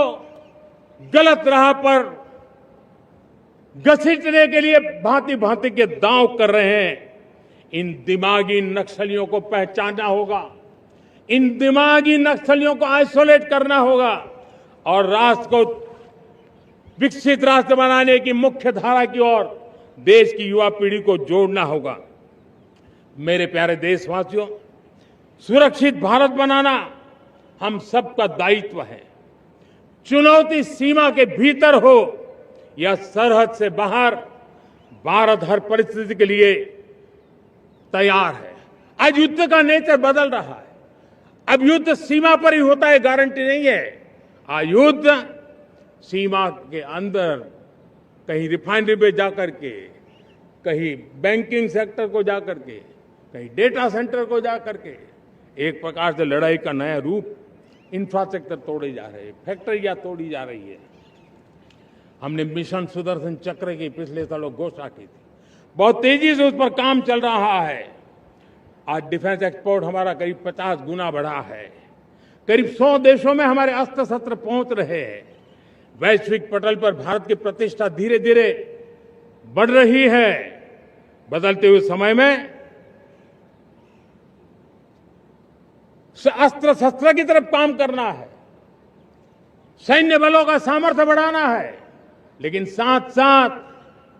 गलत राह पर घसीटने के लिए भांति भांति के दांव कर रहे हैं। इन दिमागी नक्सलियों को पहचानना होगा, इन दिमागी नक्सलियों को आइसोलेट करना होगा और राष्ट्र को विकसित राष्ट्र बनाने की मुख्य धारा की ओर देश की युवा पीढ़ी को जोड़ना होगा। मेरे प्यारे देशवासियों, सुरक्षित भारत बनाना हम सबका दायित्व है। चुनौती सीमा के भीतर हो या सरहद से बाहर, भारत हर परिस्थिति के लिए तैयार है। आज युद्ध का नेचर बदल रहा है। अब युद्ध सीमा पर ही होता है, गारंटी नहीं है। आज युद्ध सीमा के अंदर, कहीं रिफाइनरी पे जाकर के, कहीं बैंकिंग सेक्टर को जाकर के, कहीं डेटा सेंटर को जाकर के, एक प्रकार से लड़ाई का नया रूप, इंफ्रास्ट्रक्चर तोड़े जा रहे हैं, फैक्ट्रियां तोड़ी जा रही है। हमने मिशन सुदर्शन चक्र की पिछले सालों घोषणा की थी, बहुत तेजी से उस पर काम चल रहा है। आज डिफेंस एक्सपोर्ट हमारा करीब 50 गुना बढ़ा है। करीब 100 देशों में हमारे अस्त्र शस्त्र पहुंच रहे हैं। वैश्विक पटल पर भारत की प्रतिष्ठा धीरे धीरे बढ़ रही है। बदलते हुए समय में अस्त्र शस्त्र की तरफ काम करना है, सैन्य बलों का सामर्थ्य बढ़ाना है, लेकिन साथ साथ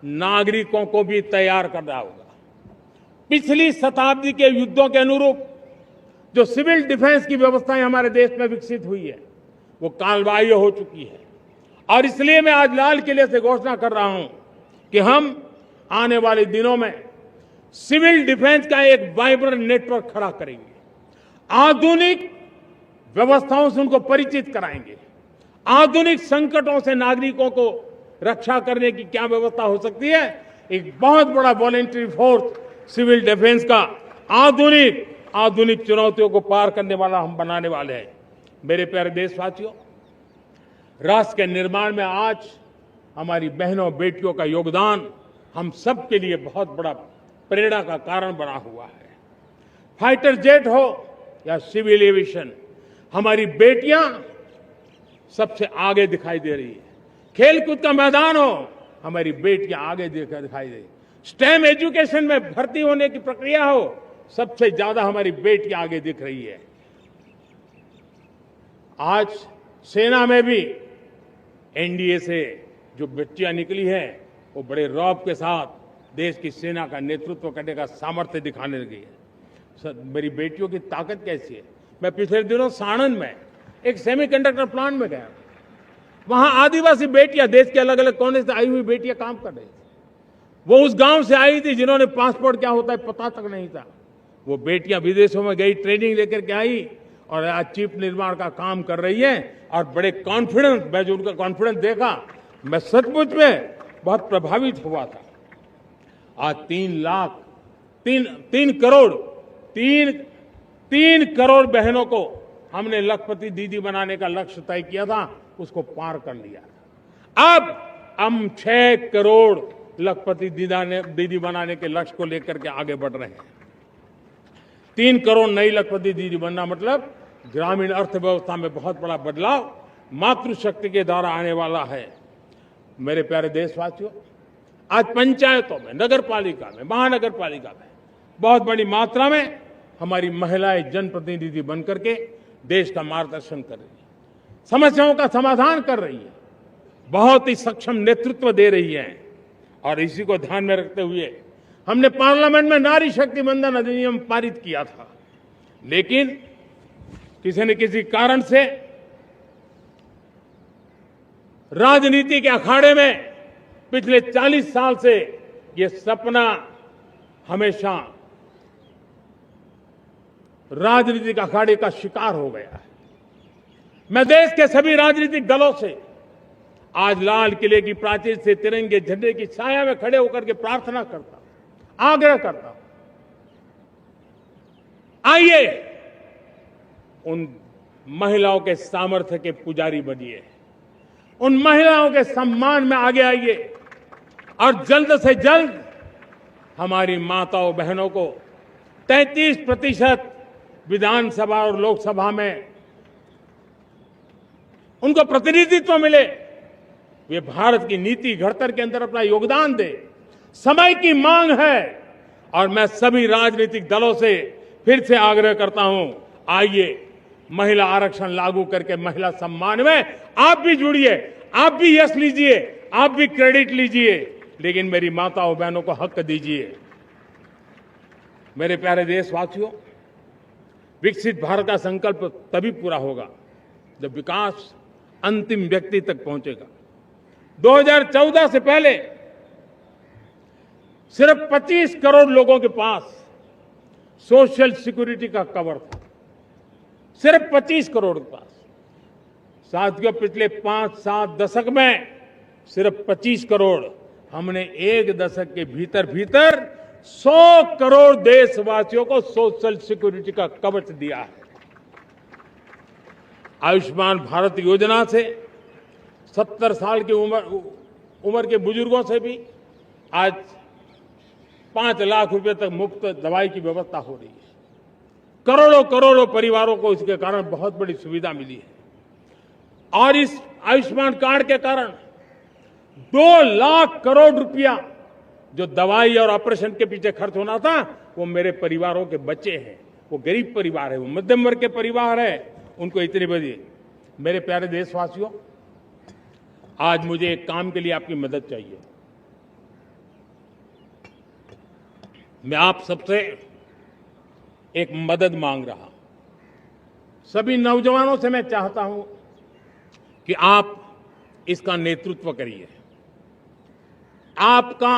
नागरिकों को भी तैयार करना होगा। पिछली शताब्दी के युद्धों के अनुरूप जो सिविल डिफेंस की व्यवस्थाएं हमारे देश में विकसित हुई है वो कालबाह्य हो चुकी है, और इसलिए मैं आज लाल किले से घोषणा कर रहा हूं कि हम आने वाले दिनों में सिविल डिफेंस का एक वाइब्रेंट नेटवर्क खड़ा करेंगे, आधुनिक व्यवस्थाओं से उनको परिचित कराएंगे, आधुनिक संकटों से नागरिकों को रक्षा करने की क्या व्यवस्था हो सकती है, एक बहुत बड़ा वॉलेंटरी फोर्स सिविल डिफेंस का आधुनिक चुनौतियों को पार करने वाला हम बनाने वाले हैं। मेरे प्यारे देशवासियों, राष्ट्र के निर्माण में आज हमारी बहनों बेटियों का योगदान हम सब के लिए बहुत बड़ा प्रेरणा का कारण बना हुआ है। फाइटर जेट हो या सिविल एविएशन, हमारी बेटियां सबसे आगे दिखाई दे रही है। खेलकूद का मैदान हो, हमारी बेटियां आगे दिखाई दे रही है। स्टेम एजुकेशन में भर्ती होने की प्रक्रिया हो, सबसे ज्यादा हमारी बेटियां आगे दिख रही है। आज सेना में भी एनडीए से जो बच्चियां निकली हैं वो बड़े रौब के साथ देश की सेना का नेतृत्व करने का सामर्थ्य दिखाने लगी है। मेरी बेटियों की ताकत कैसी है। मैं पिछले दिनों साणंद में एक सेमीकंडक्टर प्लांट में गया, वहां आदिवासी बेटियां, देश के अलग अलग कोने से आई हुई बेटियां काम कर रही थी। वो उस गांव से आई थी जिन्होंने पासपोर्ट क्या होता है पता तक नहीं था। वो बेटियां विदेशों में गई, ट्रेनिंग लेकर के आई और आज चिप निर्माण का काम कर रही है, और बड़े कॉन्फिडेंस, मैं जो उनका कॉन्फिडेंस देखा, मैं सचमुच में बहुत प्रभावित हुआ था। आज 3 करोड़ बहनों को हमने लखपति दीदी बनाने का लक्ष्य तय किया था, उसको पार कर लिया। अब हम 6 करोड़ लखपति दीदी बनाने के लक्ष्य को लेकर के आगे बढ़ रहे हैं। 3 करोड़ नई लखपति दीदी बनना मतलब ग्रामीण अर्थव्यवस्था में बहुत बड़ा बदलाव मातृशक्ति के द्वारा आने वाला है। मेरे प्यारे देशवासियों, आज पंचायतों में, नगर पालिका में, महानगर पालिका में बहुत बड़ी मात्रा में हमारी महिलाएं जनप्रतिनिधि बनकर के देश का मार्गदर्शन कर रही है, समस्याओं का समाधान कर रही है, बहुत ही सक्षम नेतृत्व दे रही है। और इसी को ध्यान में रखते हुए हमने पार्लियामेंट में नारी शक्ति वंदन अधिनियम पारित किया था, लेकिन किसी न किसी कारण से राजनीति के अखाड़े में पिछले 40 साल से ये सपना हमेशा राजनीतिक अखाड़े का शिकार हो गया है। मैं देश के सभी राजनीतिक दलों से आज लाल किले की प्राचीर से तिरंगे झंडे की छाया में खड़े होकर के प्रार्थना करता हूं, आग्रह करता हूं, आइए उन महिलाओं के सामर्थ्य के पुजारी बनिए, उन महिलाओं के सम्मान में आगे आइए, और जल्द से जल्द हमारी माताओं बहनों को 33% विधानसभा और लोकसभा में उनको प्रतिनिधित्व मिले, वे भारत की नीति घड़तर के अंदर अपना योगदान दे। समय की मांग है, और मैं सभी राजनीतिक दलों से फिर से आग्रह करता हूं, आइए महिला आरक्षण लागू करके महिला सम्मान में आप भी जुड़िए, आप भी यश लीजिए, आप भी क्रेडिट लीजिए, लेकिन मेरी माताओं बहनों को हक दीजिए। मेरे प्यारे देशवासियों, विकसित भारत का संकल्प तभी पूरा होगा जब विकास अंतिम व्यक्ति तक पहुंचेगा। 2014 से पहले सिर्फ 25 करोड़ लोगों के पास सोशल सिक्योरिटी का कवर था, सिर्फ 25 करोड़ के पास। साथियों, पिछले 5-7 दशक में सिर्फ 25 करोड़, हमने एक दशक के भीतर 100 करोड़ देशवासियों को सोशल सिक्योरिटी का कवच दिया है। आयुष्मान भारत योजना से 70 साल की उम्र के बुजुर्गों से भी आज 5 लाख रुपए तक मुफ्त दवाई की व्यवस्था हो रही है। करोड़ों परिवारों को इसके कारण बहुत बड़ी सुविधा मिली है, और इस आयुष्मान कार्ड के कारण 2 लाख करोड़ रुपया जो दवाई और ऑपरेशन के पीछे खर्च होना था, वो मेरे परिवारों के बच्चे हैं, वो गरीब परिवार है, वो मध्यम वर्ग के परिवार है, उनको इतनी बड़ी। मेरे प्यारे देशवासियों, आज मुझे एक काम के लिए आपकी मदद चाहिए। मैं आप सबसे एक मदद मांग रहा हूं। सभी नौजवानों से मैं चाहता हूं कि आप इसका नेतृत्व करिए। आपका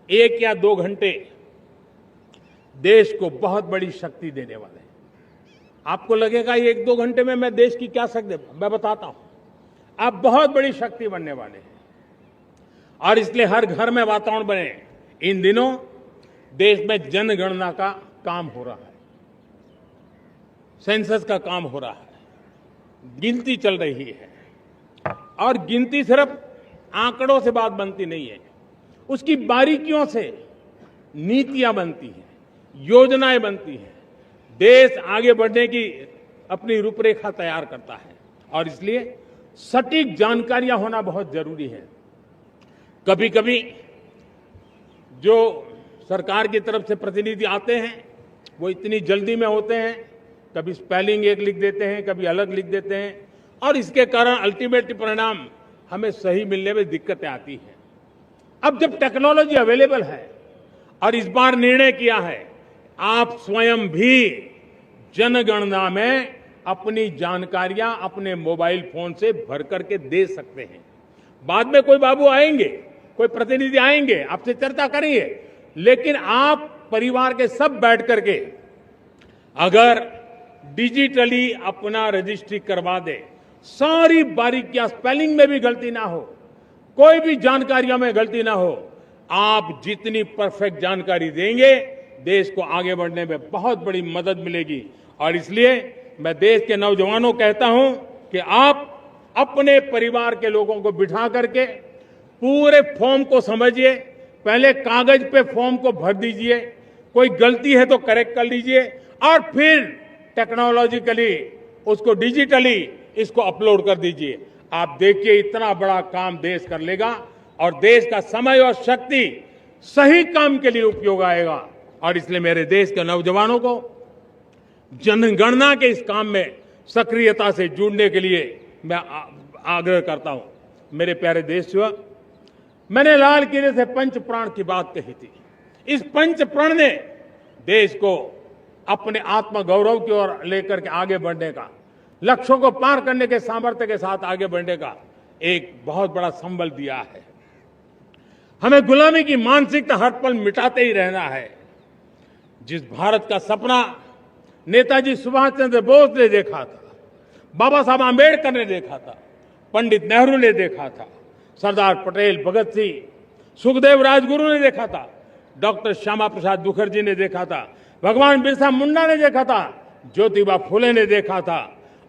1 या 2 घंटे देश को बहुत बड़ी शक्ति देने वाले हैं। आपको लगेगा ये 1-2 घंटे में मैं देश की क्या शक्ति, मैं बताता हूं, आप बहुत बड़ी शक्ति बनने वाले हैं। और इसलिए हर घर में वातावरण बने। इन दिनों देश में जनगणना का काम हो रहा है, सेंसस का काम हो रहा है, गिनती चल रही है। और गिनती सिर्फ आंकड़ों से बात बनती नहीं है, उसकी बारीकियों से नीतियां बनती हैं, योजनाएं बनती हैं, देश आगे बढ़ने की अपनी रूपरेखा तैयार करता है। और इसलिए सटीक जानकारियां होना बहुत जरूरी है। कभी कभी जो सरकार की तरफ से प्रतिनिधि आते हैं वो इतनी जल्दी में होते हैं, कभी स्पेलिंग एक लिख देते हैं, कभी अलग लिख देते हैं, और इसके कारण अल्टीमेट परिणाम हमें सही मिलने में दिक्कतें आती हैं। अब जब टेक्नोलॉजी अवेलेबल है और इस बार निर्णय किया है, आप स्वयं भी जनगणना में अपनी जानकारियां अपने मोबाइल फोन से भर करके दे सकते हैं। बाद में कोई बाबू आएंगे, कोई प्रतिनिधि आएंगे, आपसे चर्चा करेंगे, लेकिन आप परिवार के सब बैठ करके अगर डिजिटली अपना रजिस्ट्री करवा दे, सारी बारीकियां, स्पेलिंग में भी गलती ना हो, कोई भी जानकारियों में गलती ना हो, आप जितनी परफेक्ट जानकारी देंगे देश को आगे बढ़ने में बहुत बड़ी मदद मिलेगी। और इसलिए मैं देश के नौजवानों को कहता हूं कि आप अपने परिवार के लोगों को बिठा करके पूरे फॉर्म को समझिए, पहले कागज पे फॉर्म को भर दीजिए, कोई गलती है तो करेक्ट कर लीजिए, और फिर टेक्नोलॉजिकली उसको डिजिटली इसको अपलोड कर दीजिए। आप देखिए इतना बड़ा काम देश कर लेगा और देश का समय और शक्ति सही काम के लिए उपयोग आएगा। और इसलिए मेरे देश के नौजवानों को जनगणना के इस काम में सक्रियता से जुड़ने के लिए मैं आग्रह करता हूं। मेरे प्यारे देशवासियों, मैंने लाल किले से पंच प्राण की बात कही थी। इस पंच प्राण ने देश को अपने आत्मगौरव की ओर लेकर के आगे बढ़ने का, लक्ष्यों को पार करने के सामर्थ्य के साथ आगे बढ़ने का एक बहुत बड़ा संबल दिया है। हमें गुलामी की मानसिकता हर पल मिटाते ही रहना है। जिस भारत का सपना नेताजी सुभाष चंद्र बोस ने देखा था, बाबा साहब आंबेडकर ने देखा था, पंडित नेहरू ने देखा था, सरदार पटेल, भगत सिंह, सुखदेव राजगुरु ने देखा था, डॉक्टर श्यामा प्रसाद मुखर्जी ने देखा था, भगवान बिरसा मुंडा ने देखा था, ज्योतिबा फुले ने देखा था,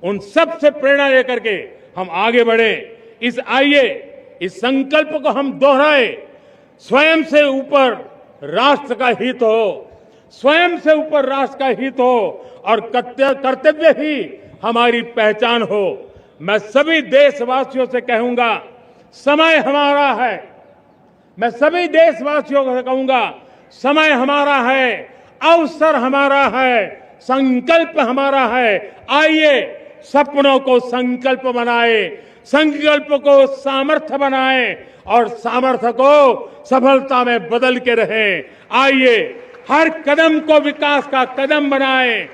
उन सब से प्रेरणा लेकर के हम आगे बढ़े। आइए इस संकल्प को हम दोहराए, स्वयं से ऊपर राष्ट्र का हित हो, स्वयं से ऊपर राष्ट्र का हित हो और कर्तव्य ही हमारी पहचान हो। मैं सभी देशवासियों से कहूंगा, समय हमारा है। मैं सभी देशवासियों से कहूंगा, समय हमारा है, अवसर हमारा है, संकल्प हमारा है। आइए सपनों को संकल्प बनाए, संकल्प को सामर्थ्य बनाए और सामर्थ्य को सफलता में बदल के रहें। आइए हर कदम को विकास का कदम बनाएं,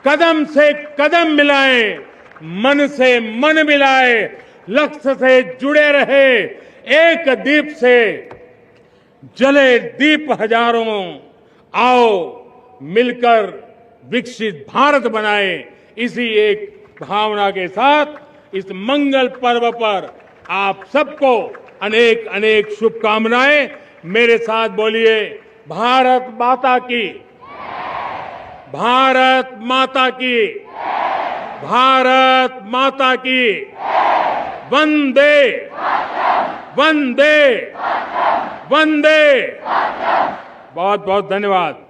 कदम से कदम मिलाएं, मन से मन मिलाएं, लक्ष्य से जुड़े रहे। एक दीप से जले दीप हजारों, आओ मिलकर विकसित भारत बनाएं। इसी एक भावना के साथ इस मंगल पर्व पर आप सबको अनेक अनेक शुभकामनाएं। मेरे साथ बोलिए, भारत माता की, भारत माता की, भारत माता की, वंदे वंदे वंदे। बहुत बहुत धन्यवाद।